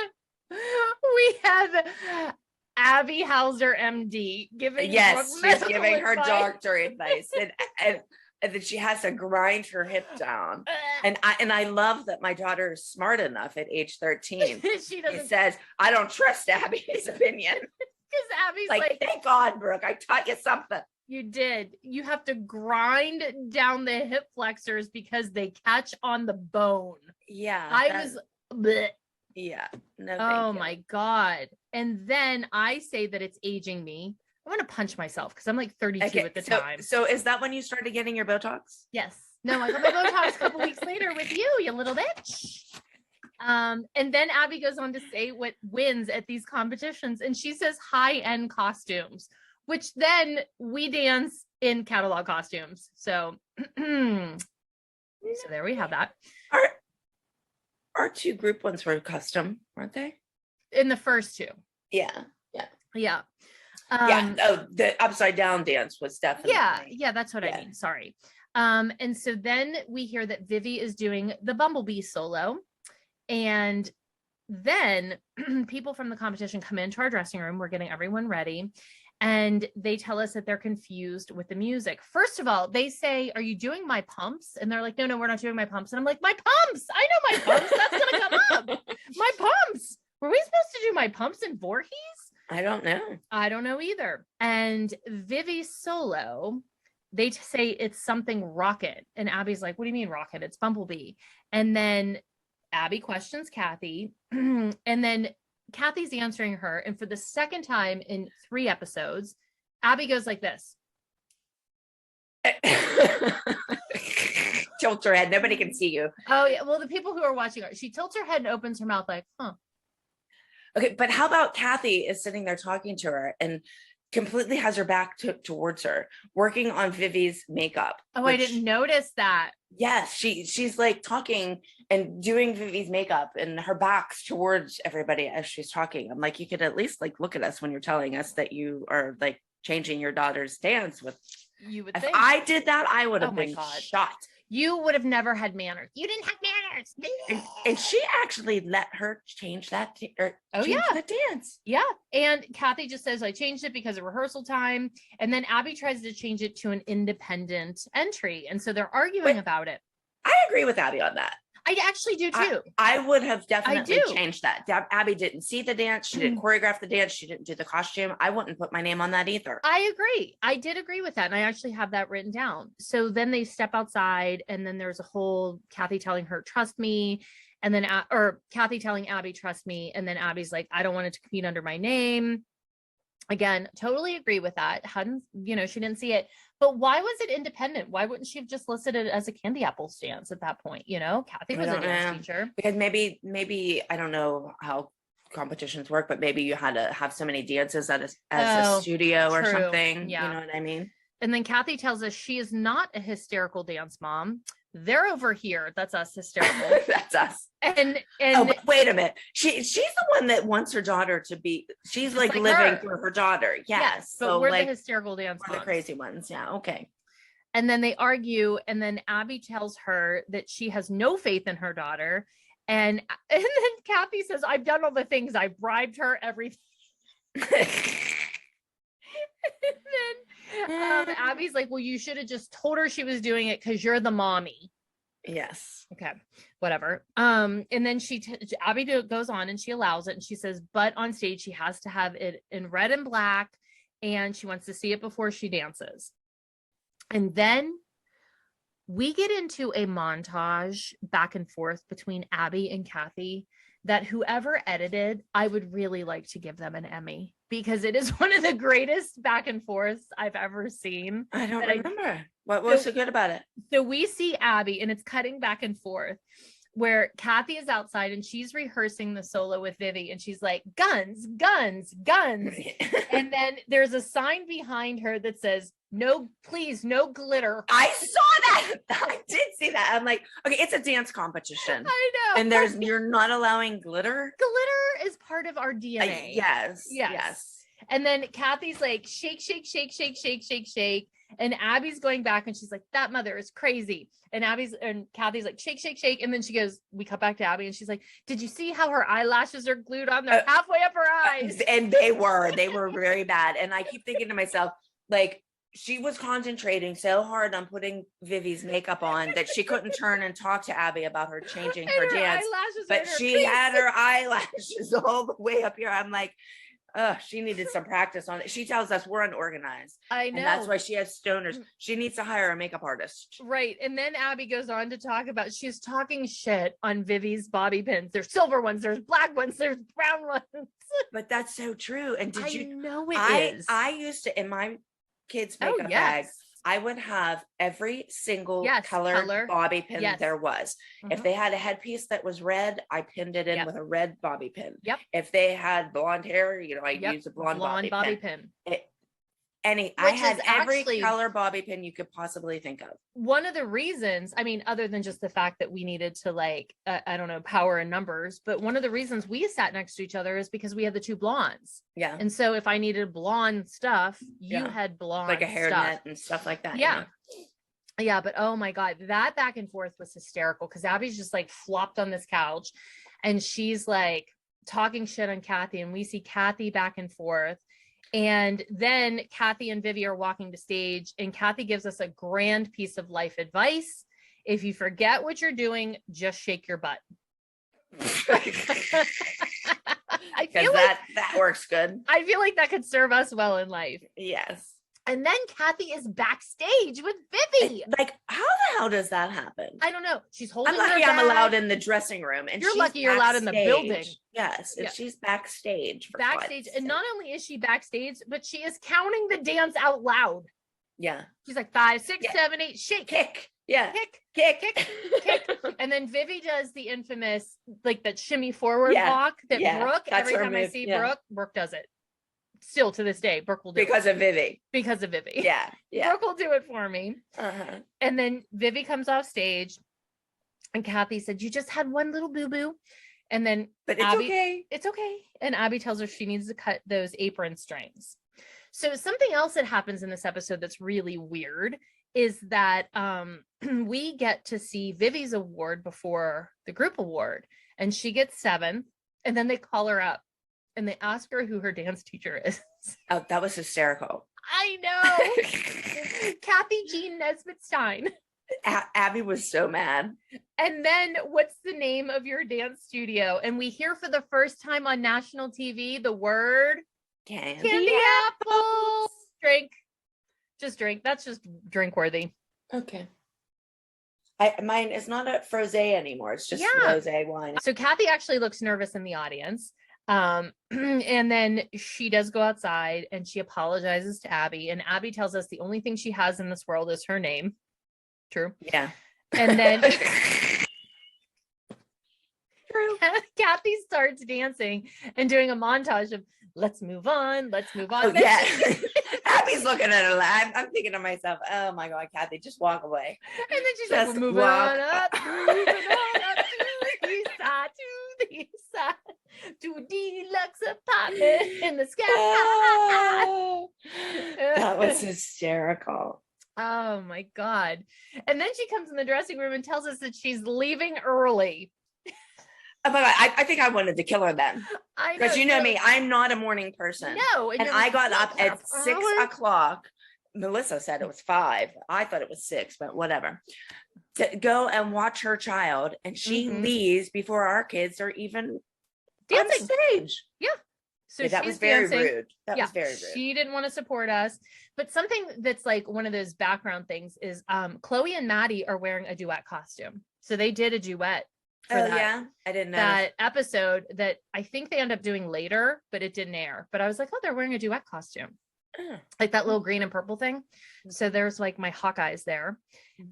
we have Abby Hauser, MD, giving she's giving her doctor advice, and that she has to grind her hip down. And I love that my daughter is smart enough at age 13. She says, I don't trust Abby's opinion. Because Abby's like, thank God, Brooke, I taught you something. You did. You have to grind down the hip flexors because they catch on the bone. Yeah. Bleh. Yeah. No, oh my God. And then I say that it's aging me. I want to punch myself because I'm like 32 at the time. So is that when you started getting your Botox? Yes. No, I got my Botox a couple weeks later with you little bitch. And then Abby goes on to say what wins at these competitions. And she says high-end costumes, which then we dance in catalog costumes. So, so there we have that. Our two group ones were custom, weren't they? In the first two. Yeah. The upside down dance was definitely. Yeah, that's what I mean. Sorry. And so then we hear that Vivi is doing the Bumblebee solo. And then people from the competition come into our dressing room. We're getting everyone ready. And they tell us that they're confused with the music. First of all, they say, are you doing My Pumps? And they're like, no, we're not doing My Pumps. And I'm like, My Pumps. I know My Pumps. That's going to come up. My Pumps. Were we supposed to do My Pumps in Voorhees? I don't know. I don't know either. And Vivi's solo, they say it's something rocket. And Abby's like, what do you mean rocket? It's Bumblebee. And then Abby questions Kathy. And then Kathy's answering her. And for the second time in 3 episodes, Abby goes like this. Tilts her head. Nobody can see you. Oh, yeah. Well, the people who are watching her, she tilts her head and opens her mouth like, huh. Okay, but how about Kathy is sitting there talking to her and completely has her back towards her, working on Vivi's makeup. Oh, I didn't notice that. Yes, she's like talking and doing Vivi's makeup and her back's towards everybody as she's talking. I'm like, you could at least like look at us when you're telling us that you are like changing your daughter's dance with. You would if think. I did that, I would have been shot. You would have never had manners. You didn't have manners. And she actually let her change that the dance. Yeah. And Kathy just says, I changed it because of rehearsal time. And then Abby tries to change it to an independent entry. And so they're arguing about it. I agree with Abby on that. I actually do too. I would have definitely changed that. Abby didn't see the dance. She didn't choreograph the dance. She didn't do the costume. I wouldn't put my name on that either. I agree. I did agree with that. And I actually have that written down. So then they step outside and then there's a whole Kathy telling her, trust me. And then, or Kathy telling Abby, trust me. And then Abby's like, I don't want it to compete under my name. Again, totally agree with that. She didn't see it. But why was it independent? Why wouldn't she have just listed it as a candy apple stance at that point? Kathy was a dance teacher. Because maybe I don't know how competitions work, but maybe you had to have so many dances as a studio or something. Yeah. You know what I mean? And then Kathy tells us she is not a hysterical dance mom. They're over here. That's us hysterical. That's us. And wait a minute. She's the one that wants her daughter to be. She's like living for her daughter. Yes. But so we're the hysterical dance moms. The crazy ones. Yeah. Okay. And then they argue, and then Abby tells her that she has no faith in her daughter, and then Kathy says, "I've done all the things. I bribed her, everything." And then Abby's like, well, you should have just told her she was doing it because you're the mommy. Yes. Okay, whatever. And then Abby goes on and she allows it. And she says, but on stage, she has to have it in red and black. And she wants to see it before she dances. And then we get into a montage back and forth between Abby and Kathy that whoever edited, I would really like to give them an Emmy, because it is one of the greatest back and forths I've ever seen. I don't remember. What was so good about it? So we see Abby, and it's cutting back and forth, where Kathy is outside and she's rehearsing the solo with Vivi, and she's like, guns, guns, guns. And then there's a sign behind her that says, no, please, no glitter. I saw that. I did see that. I'm like, okay, it's a dance competition. I know. And you're not allowing glitter. Glitter is part of our DNA. Yes. And then Kathy's like, shake, shake, shake, shake, shake, shake, shake. And Abby's going back and she's like, that mother is crazy. And Kathy's like, shake, shake, shake. And then she goes, we cut back to Abby and she's like, did you see how her eyelashes are glued on? They're halfway up her eyes. And they were very bad. And I keep thinking to myself, like, she was concentrating so hard on putting Vivi's makeup on that she couldn't turn and talk to Abby about her changing her dance. But she had her eyelashes all the way up here. I'm like, she needed some practice on it. She tells us we're unorganized. I know. And that's why she has stoners. She needs to hire a makeup artist. Right. And then Abby goes on to talk about, she's talking shit on Vivi's bobby pins. There's silver ones, there's black ones, there's brown ones. But that's so true. And I know it is. I used to, in my kids' makeup bag, I would have every single color bobby pin there was. If they had a headpiece that was red, I pinned it in with a red bobby pin. If they had blonde hair, I used a blonde bobby pin. I had every color bobby pin you could possibly think of. One of the reasons, I mean, other than just the fact that we needed to I don't know, power in numbers, but one of the reasons we sat next to each other is because we had the two blondes. Yeah. And so if I needed blonde stuff, you had blonde like a hairnet and stuff like that. Yeah. Yeah. But oh my God, that back and forth was hysterical because Abby's just like flopped on this couch and she's like talking shit on Kathy and we see Kathy back and forth. And then Kathy and Vivi are walking to stage and Kathy gives us a grand piece of life advice. If you forget what you're doing, just shake your butt. I feel that works good. I feel like that could serve us well in life. Yes. And then Kathy is backstage with Vivi. Like, how the hell does that happen? I don't know. She's holding. I'm lucky I'm allowed in the dressing room, and you're lucky you're allowed in the building. Yes, and she's backstage. And not only is she backstage, but she is counting the dance out loud. Yeah, she's like 5, 6, 7, 8, shake, kick, yeah, kick. And then Vivi does the infamous like that shimmy forward walk that Brooke. Every time I see Brooke does it. Still to this day, Brooke will do because it. of Vivi. Because of Vivi. Yeah. Brooke will do it for me. And then Vivi comes off stage and Kathy said, you just had one little boo-boo. And then but it's Abby, okay. It's okay. And Abby tells her she needs to cut those apron strings. So something else that happens in this episode that's really weird is that we get to see Vivi's award before the group award. And she gets 7th. And then they call her up. And they ask her who her dance teacher is. Oh, that was hysterical. I know. Kathy Jean Nesbitt Stein. Abby was so mad. And then what's the name of your dance studio? And we hear for the first time on national TV the word candy apples. Drink. Just drink. That's just drink worthy. Okay. Mine is not a frosé anymore. It's just rosé wine. So Kathy actually looks nervous in the audience. And then she does go outside and she apologizes to Abby, and Abby tells us the only thing she has in this world is her name. True. Yeah. And then Kathy starts dancing and doing a montage of let's move on. Oh, yeah. Abby's looking at her. I'm thinking to myself, oh my God, Kathy, just walk away. And then she's just like, moving on up to the east side, to the east side. To a deluxe apartment in the sky. Oh, that was hysterical. Oh my God. And then she comes in the dressing room and tells us that she's leaving early. Oh my God, I think I wanted to kill her then. Because you know me, I'm not a morning person. No. And I got up at 6 o'clock. Melissa said it was 5. I thought it was 6, but whatever. To go and watch her child. And she leaves before our kids are even dancing on stage. Yeah. So that was very rude. That was very rude. She didn't want to support us. But something that's like one of those background things is Chloe and Maddie are wearing a duet costume. So they did a duet for I didn't know that episode that I think they end up doing later, but it didn't air. But I was like, oh, they're wearing a duet costume. Like that little green and purple thing. So there's like my Hawkeyes there.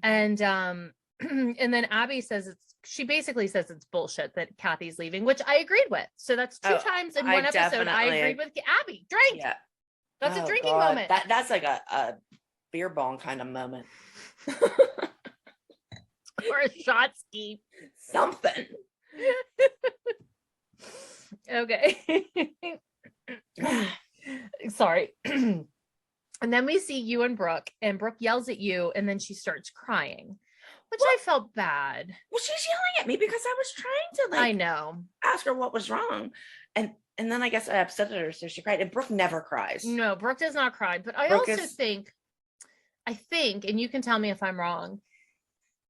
And and then Abby says she basically says it's bullshit that Kathy's leaving, which I agreed with. So that's 2 times in one episode I agreed with Abby. Drink. Yeah. That's a drinking moment. That's like a beer bong kind of moment. or a shot ski. Something. Okay. Sorry. And then we see you and Brooke yells at you, and then she starts crying, which I felt bad. Well, she's yelling at me because I was trying to I know. ask her what was wrong. And then I guess I upset her, so she cried. And Brooke never cries. No, Brooke does not cry. But I think, and you can tell me if I'm wrong,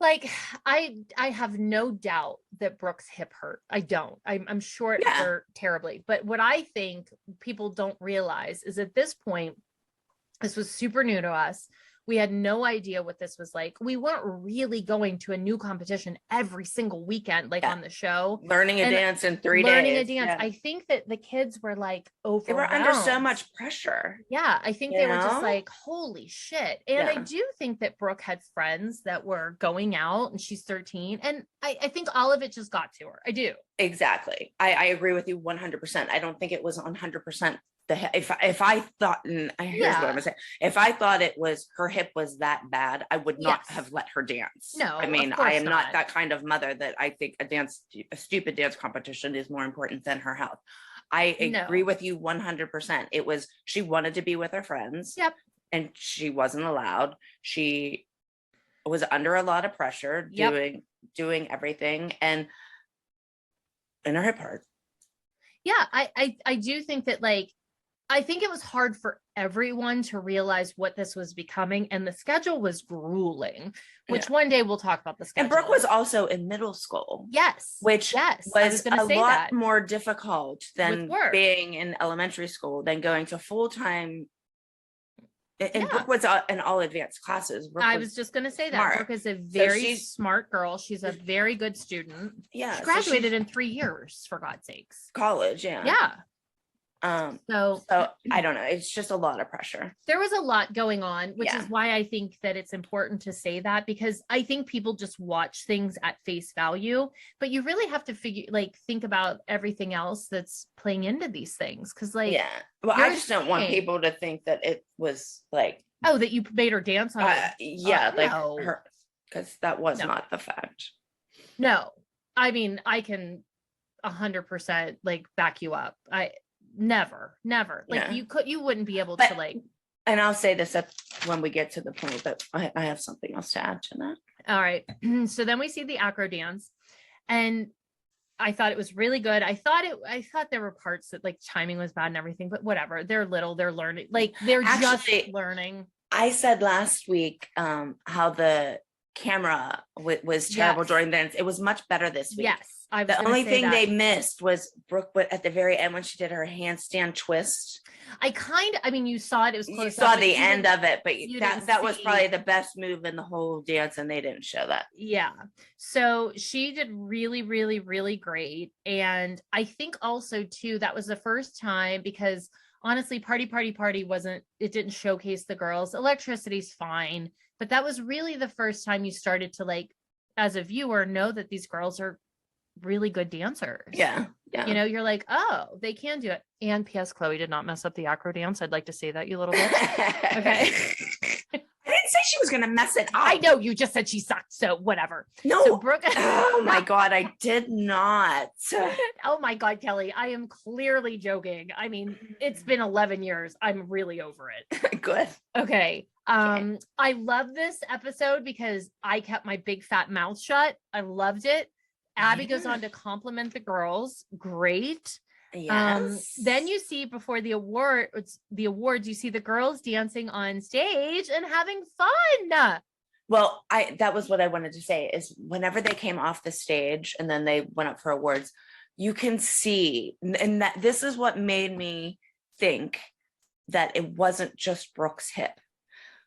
like I have no doubt that Brooke's hip hurt. I don't. I'm sure it hurt terribly. But what I think people don't realize is at this point, this was super new to us. We had no idea what this was like. We weren't really going to a new competition every single weekend, on the show. Learning a dance in 3 days. Learning a dance. Yeah. I think that the kids were overwhelmed. They were under so much pressure. Yeah. I think they were just holy shit. And I do think that Brooke had friends that were going out, and she's 13. And I think all of it just got to her. I do. Exactly. I agree with you 100%. I don't think it was 100%. If I thought, and here's what I'm gonna say, if I thought it was her hip was that bad, I would not have let her dance. No, I mean, I am not that kind of mother that I think a stupid dance competition is more important than her health. I agree with you 100%. It was, she wanted to be with her friends. Yep. And she wasn't allowed. She was under a lot of pressure doing everything, and her hip hurt. Yeah, I do think that I think it was hard for everyone to realize what this was becoming, and the schedule was grueling, which one day we'll talk about the schedule. And Brooke was also in middle school. Yes. Which was a lot more difficult than being in elementary school, than going to full-time. And Brooke was in all advanced classes. I was just going to say that. Brooke is a very smart girl. She's a very good student. Yeah. She graduated in 3 years, for God's sakes. College, yeah. Yeah. So I don't know. It's just a lot of pressure. There was a lot going on, which is why I think that it's important to say that, because I think people just watch things at face value, but you really have to think about everything else that's playing into these things. Cause well, I just don't want people to think that it was that you made her dance on her, because that was not the fact. No, I mean, I can 100% back you up. Never you wouldn't be able to and I'll say this when we get to the point, but I have something else to add to that. All right. So then we see the Acro dance, and I thought it was really good. I thought there were parts that timing was bad and everything, but whatever. They're little, they're learning, they're just learning. I said last week how the camera was terrible during dance. It was much better this week. Yes. The only thing they missed was Brooke at the very end when she did her handstand twist. You saw it. It was close. You saw the end of it, but that was probably the best move in the whole dance, and they didn't show that. Yeah. So she did really, really, really great. And I think also too, that was the first time, because honestly, Party didn't showcase the girls. Electricity's fine, but that was really the first time you started to as a viewer, know that these girls are really good dancers. Yeah. You're like, oh, they can do it. And P.S. Chloe did not mess up the Acro dance. I'd like to say that, you little bit. Okay. I didn't say she was gonna mess it up. I know, you just said she sucked, so whatever. No. So Brooke. Oh my God, I did not. Oh my God, Kelly, I am clearly joking. I mean, it's been 11 years. I'm really over it. Good. Okay. I love this episode because I kept my big fat mouth shut. I loved it. Abby goes on to compliment the girls. Great. Yes. Then you see before the awards, you see the girls dancing on stage and having fun. Well, that was what I wanted to say, is whenever they came off the stage and then they went up for awards, you can see, and that this is what made me think that it wasn't just Brooke's hip.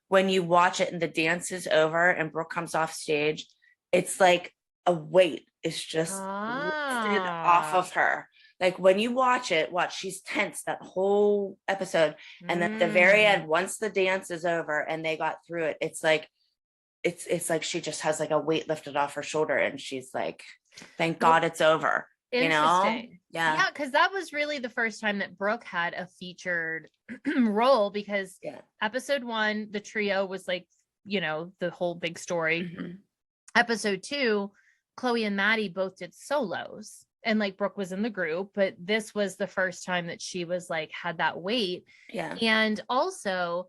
When you watch it and the dance is over and Brooke comes off stage, it's like a weight is just lifted off of her. When you watch she's tense that whole episode. And then at the very end, once the dance is over and they got through it, it's like she just has a weight lifted off her shoulder, and she's like, thank God it's over. Interesting. Yeah, because that was really the first time that Brooke had a featured role, because episode 1, the trio was the whole big story. Mm-hmm. episode 2, Chloe and Maddie both did solos. And like Brooke was in the group, but this was the first time that she was like had that weight. Yeah. And also,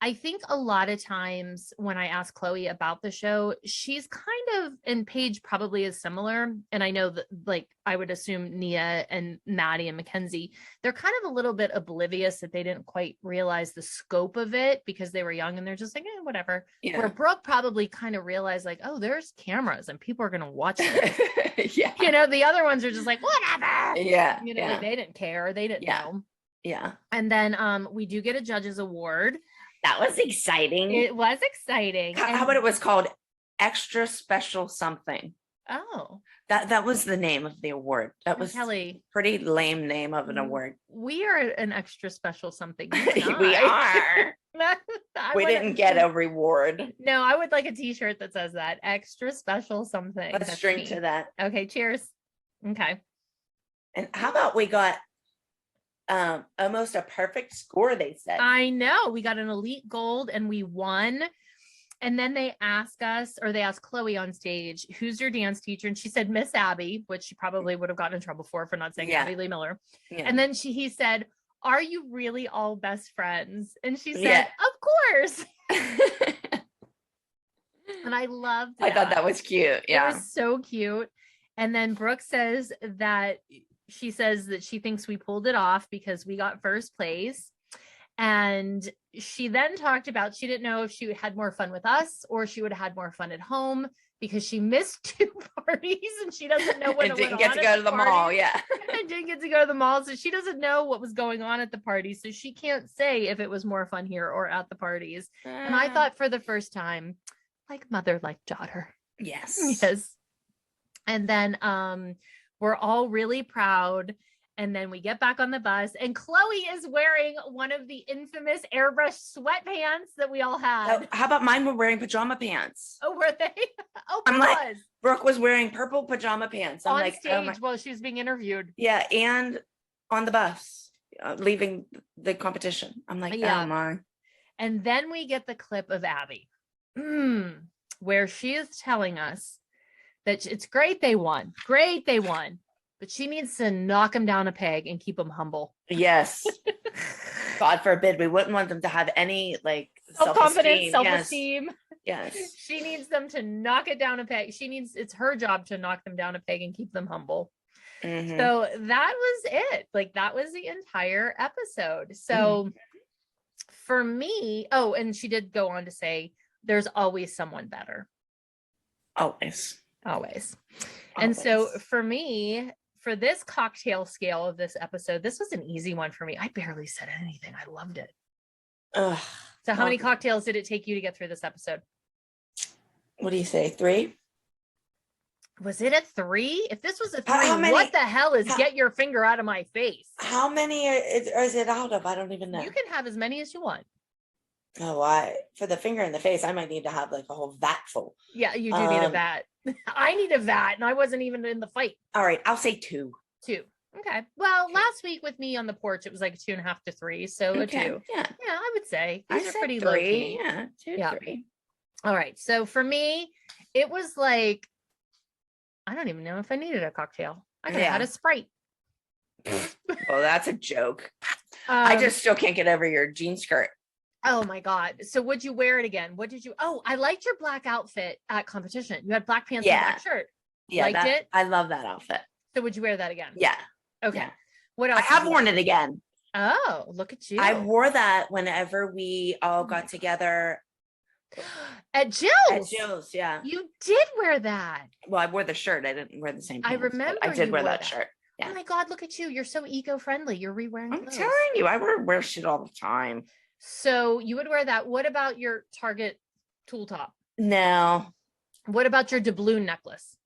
I think a lot of times when I ask Chloe about the show, she's kind of, and Paige probably is similar. And I know that, like, I would assume Nia and Maddie and Mackenzie, they're kind of a little bit oblivious that they didn't quite realize the scope of it because they were young and they're just like, whatever. Yeah. Where Brooke probably kind of realized, like, oh, there's cameras and people are going to watch this. Yeah. You know, the other ones are just like, whatever. Yeah. You know, like, they didn't care. They didn't know. Yeah. And then we do get a judge's award. That was exciting. It was exciting. How about it was called Extra Special Something? Oh. That was the name of the award. That was Kelly. Pretty lame name of an award. We are an extra special something. We are. We didn't get a reward. No, I would like a t-shirt that says that. Extra special something. Let's drink to that. Okay, cheers. Okay. And how about we got almost a perfect score, they said. I know. We got an elite gold and we won. And then they asked Chloe on stage, who's your dance teacher? And she said, Miss Abby, which she probably would have gotten in trouble for not saying Abby Lee Miller. Yeah. And then he said, are you really all best friends? And she said, of course. And I loved that. I thought that was cute. Yeah. It was so cute. And then Brooke says that she thinks we pulled it off because we got first place. And she then talked about, she didn't know if she had more fun with us or she would have had more fun at home because she missed 2 parties and she doesn't know what didn't get to go to the mall. Yeah. And didn't get to go to the mall. So she doesn't know what was going on at the party. So she can't say if it was more fun here or at the parties. And I thought for the first time, like mother, like daughter. Yes. Yes. And then we're all really proud. And then we get back on the bus and Chloe is wearing one of the infamous airbrush sweatpants that we all had. Oh, how about mine were wearing pajama pants? Oh, were they? Oh, I'm like, Brooke was wearing purple pajama pants. I'm on like, stage while she was being interviewed. Yeah. And on the bus, leaving the competition. I'm like, oh my. And then we get the clip of Abby where she is telling us that it's great they won. But she needs to knock them down a peg and keep them humble. Yes. God forbid. We wouldn't want them to have any like self-confidence, self-esteem. Yes. She needs them to knock it down a peg. It's her job to knock them down a peg and keep them humble. Mm-hmm. So that was it. Like that was the entire episode. So for me, and she did go on to say, there's always someone better. Always. And so for me, for this cocktail scale of this episode, this was an easy one for me. I barely said anything. I loved it. So how many cocktails did it take you to get through this episode? What do you say? 3? Was it a 3? If this was a 3, what the hell is get your finger out of my face? How many is it out of? I don't even know. You can have as many as you want. Oh, for the finger in the face, I might need to have like a whole vat full. Yeah, you do need a vat. I need a vat, and I wasn't even in the fight. All right, I'll say 2. 2. Okay. Well, last week with me on the porch, it was like 2.5 to 3. So a 2. Yeah, I would say these are pretty 3. Low key. Yeah, 2, 3. All right. So for me, it was like, I don't even know if I needed a cocktail. I could have had a Sprite. Well, that's a joke. I just still can't get over your jean skirt. Oh my God. So would you wear it again? What did you, I liked your black outfit at competition. You had black pants and black shirt. Yeah. Liked it? I love that outfit. So would you wear that again? Yeah. Okay. Yeah. What else? I have worn it again. Oh, look at you. I wore that whenever we all got together. At Jill's? At Jill's, yeah. You did wear that. Well, I wore the shirt. I didn't wear the same pants. I remember I did wear that shirt. Yeah. Oh my God, look at you. You're so eco-friendly. You're re-wearing clothes. I'm telling you, I wear shit all the time. So you would wear that. What about your Target tool top? No. What about your doubloon necklace?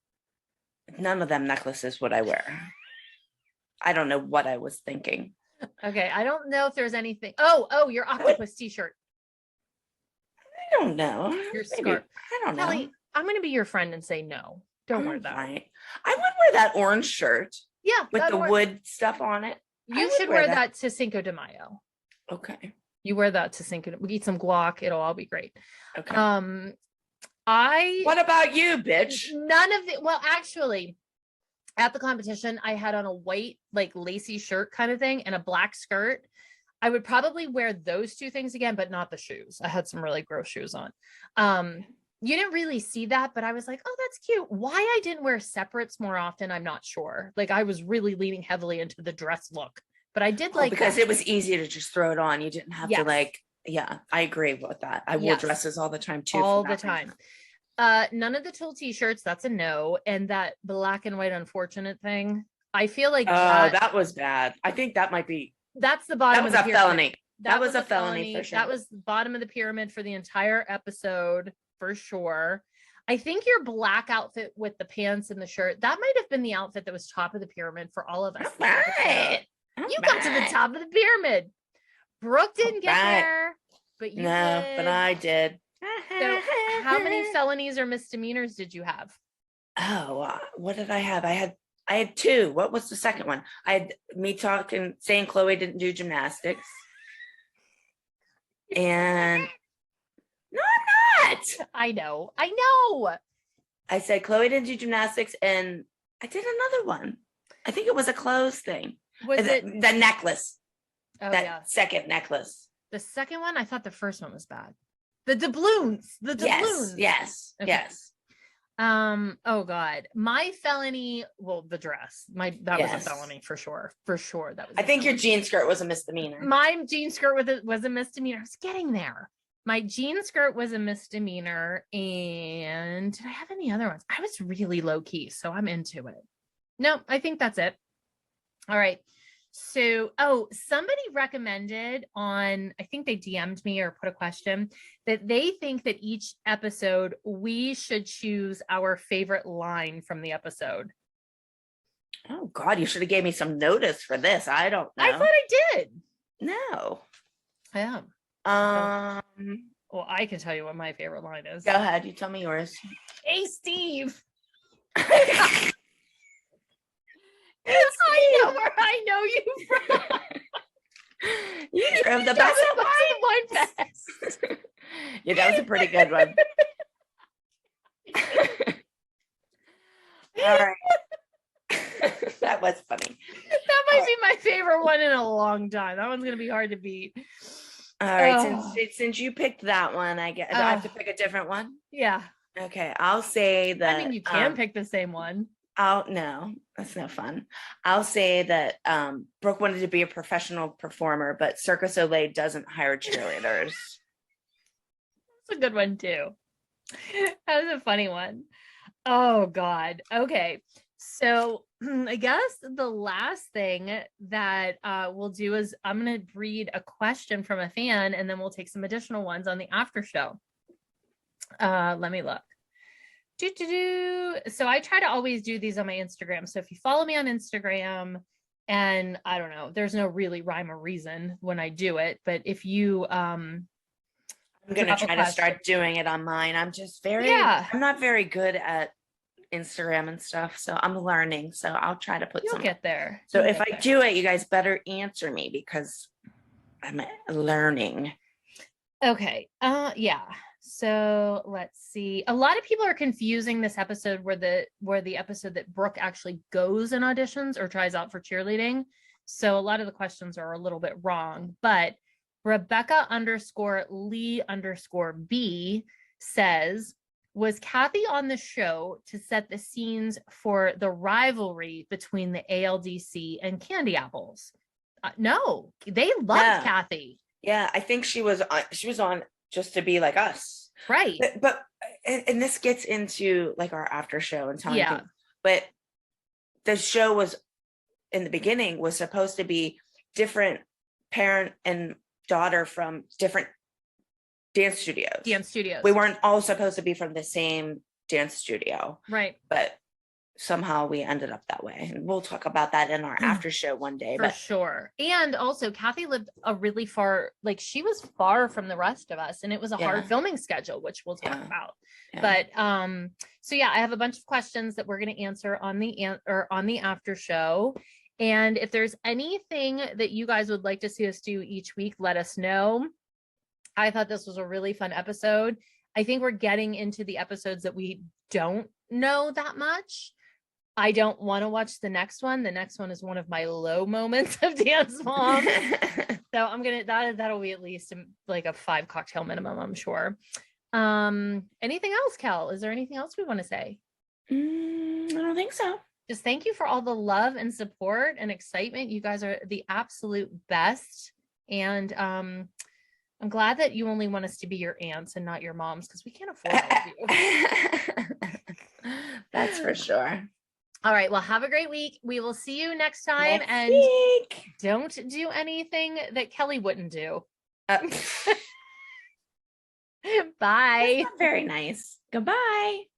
None of them necklaces would I wear. I don't know what I was thinking. Okay. I don't know if there's anything. Oh, your octopus t-shirt. I don't know. Your scarf. I don't know. Kelly, I'm going to be your friend and say no. Don't wear that. Right. I would wear that orange shirt. Yeah. With the wood stuff on it. You should wear that to Cinco de Mayo. Okay. You wear that to Cinco. We eat some guac. It'll all be great. Okay. What about you, bitch? None of it. Well, actually, at the competition, I had on a white, like lacy shirt kind of thing and a black skirt. I would probably wear those two things again, but not the shoes. I had some really gross shoes on. You didn't really see that, but I was like, oh, that's cute. Why I didn't wear separates more often, I'm not sure. Like I was really leaning heavily into the dress look, but I did like because that. it was easy to just throw it on. You didn't have to like, yeah, I agree with that. I wore dresses all the time too. All the time. None of the tulle t-shirts, that's a no. And that black and white unfortunate thing, I feel like that was bad. I think that might be, that's the bottom of the pyramid. Felony. That was a felony for sure. That was the bottom of the pyramid for the entire episode for sure. I think your black outfit with the pants and the shirt, that might have been the outfit that was top of the pyramid for all of us. Right. You got to the top of the pyramid. Brooke didn't get there, but you did. But I did. So how many felonies or misdemeanors did you have? Oh, what did I have? I had 2. What was the second one? I had me saying Chloe didn't do gymnastics. And no, I'm not. I know. I said Chloe didn't do gymnastics, and I did another one. I think it was a clothes thing. Was it the necklace? Oh, that second necklace. The second one? I thought the first one was bad. The doubloons. Yes. Okay. Yes. Oh God. My felony, well, the dress. That was a felony for sure. That was I think your jean skirt was a misdemeanor. My jean skirt was a misdemeanor. I was getting there. My jean skirt was a misdemeanor. And did I have any other ones? I was really low key, so I'm into it. No, I think that's it. All right. So, somebody recommended I think they DM'd me or put a question that they think that each episode we should choose our favorite line from the episode. Oh God, you should have gave me some notice for this. I don't know. I thought I did. No. I am. Well, I can tell you what my favorite line is. Go ahead. You tell me yours. Hey, Steve. I know you from. You drove the bus at best. Yeah, that was a pretty good one. All right. That was funny. That might be my favorite one in a long time. That one's going to be hard to beat. All right. Since you picked that one, I have to pick a different one. Yeah. Okay. I'll say that. I mean, you can pick the same one. No, that's no fun. I'll say that Brooke wanted to be a professional performer, but Cirque du Soleil doesn't hire cheerleaders. That's a good one too. That was a funny one. Oh God. Okay. So I guess the last thing that we'll do is I'm going to read a question from a fan, and then we'll take some additional ones on the after show. Let me look. So I try to always do these on my Instagram. So if you follow me on Instagram, and I don't know, there's no really rhyme or reason when I do it, but if you I'm going to try to start doing it on mine. I'm just I'm not very good at Instagram and stuff, so I'm learning. So I'll try to put You'll get there. So if I do it, you guys better answer me because I'm learning. Okay. Yeah. So let's see. A lot of people are confusing this episode where the episode that Brooke actually goes and auditions or tries out for cheerleading. So a lot of the questions are a little bit wrong, but Rebecca_Lee_B says, was Kathy on the show to set the scenes for the rivalry between the ALDC and Candy Apples? No, they loved Kathy. Yeah, I think she was on just to be like us. Right. But and this gets into like our after show and telling things. But the show was in the beginning was supposed to be different parent and daughter from different dance studios. We weren't all supposed to be from the same dance studio. Right. But somehow we ended up that way. And we'll talk about that in our after show one day. For sure. And also Kathy lived a really far, like she was far from the rest of us, and it was a hard filming schedule, which we'll talk about. Yeah. But so yeah, I have a bunch of questions that we're going to answer on the after show. And if there's anything that you guys would like to see us do each week, let us know. I thought this was a really fun episode. I think we're getting into the episodes that we don't know that much. I don't want to watch the next one. The next one is one of my low moments of Dance Mom. So I'm going to, that'll be at least like a 5 cocktail minimum, I'm sure. Anything else, Kel? Is there anything else we want to say? I don't think so. Just thank you for all the love and support and excitement. You guys are the absolute best. And I'm glad that you only want us to be your aunts and not your moms, because we can't afford you. That's for sure. All right. Well, have a great week. We will see you next time. Next week. Don't do anything that Kelly wouldn't do. Bye. That's not very nice. Goodbye.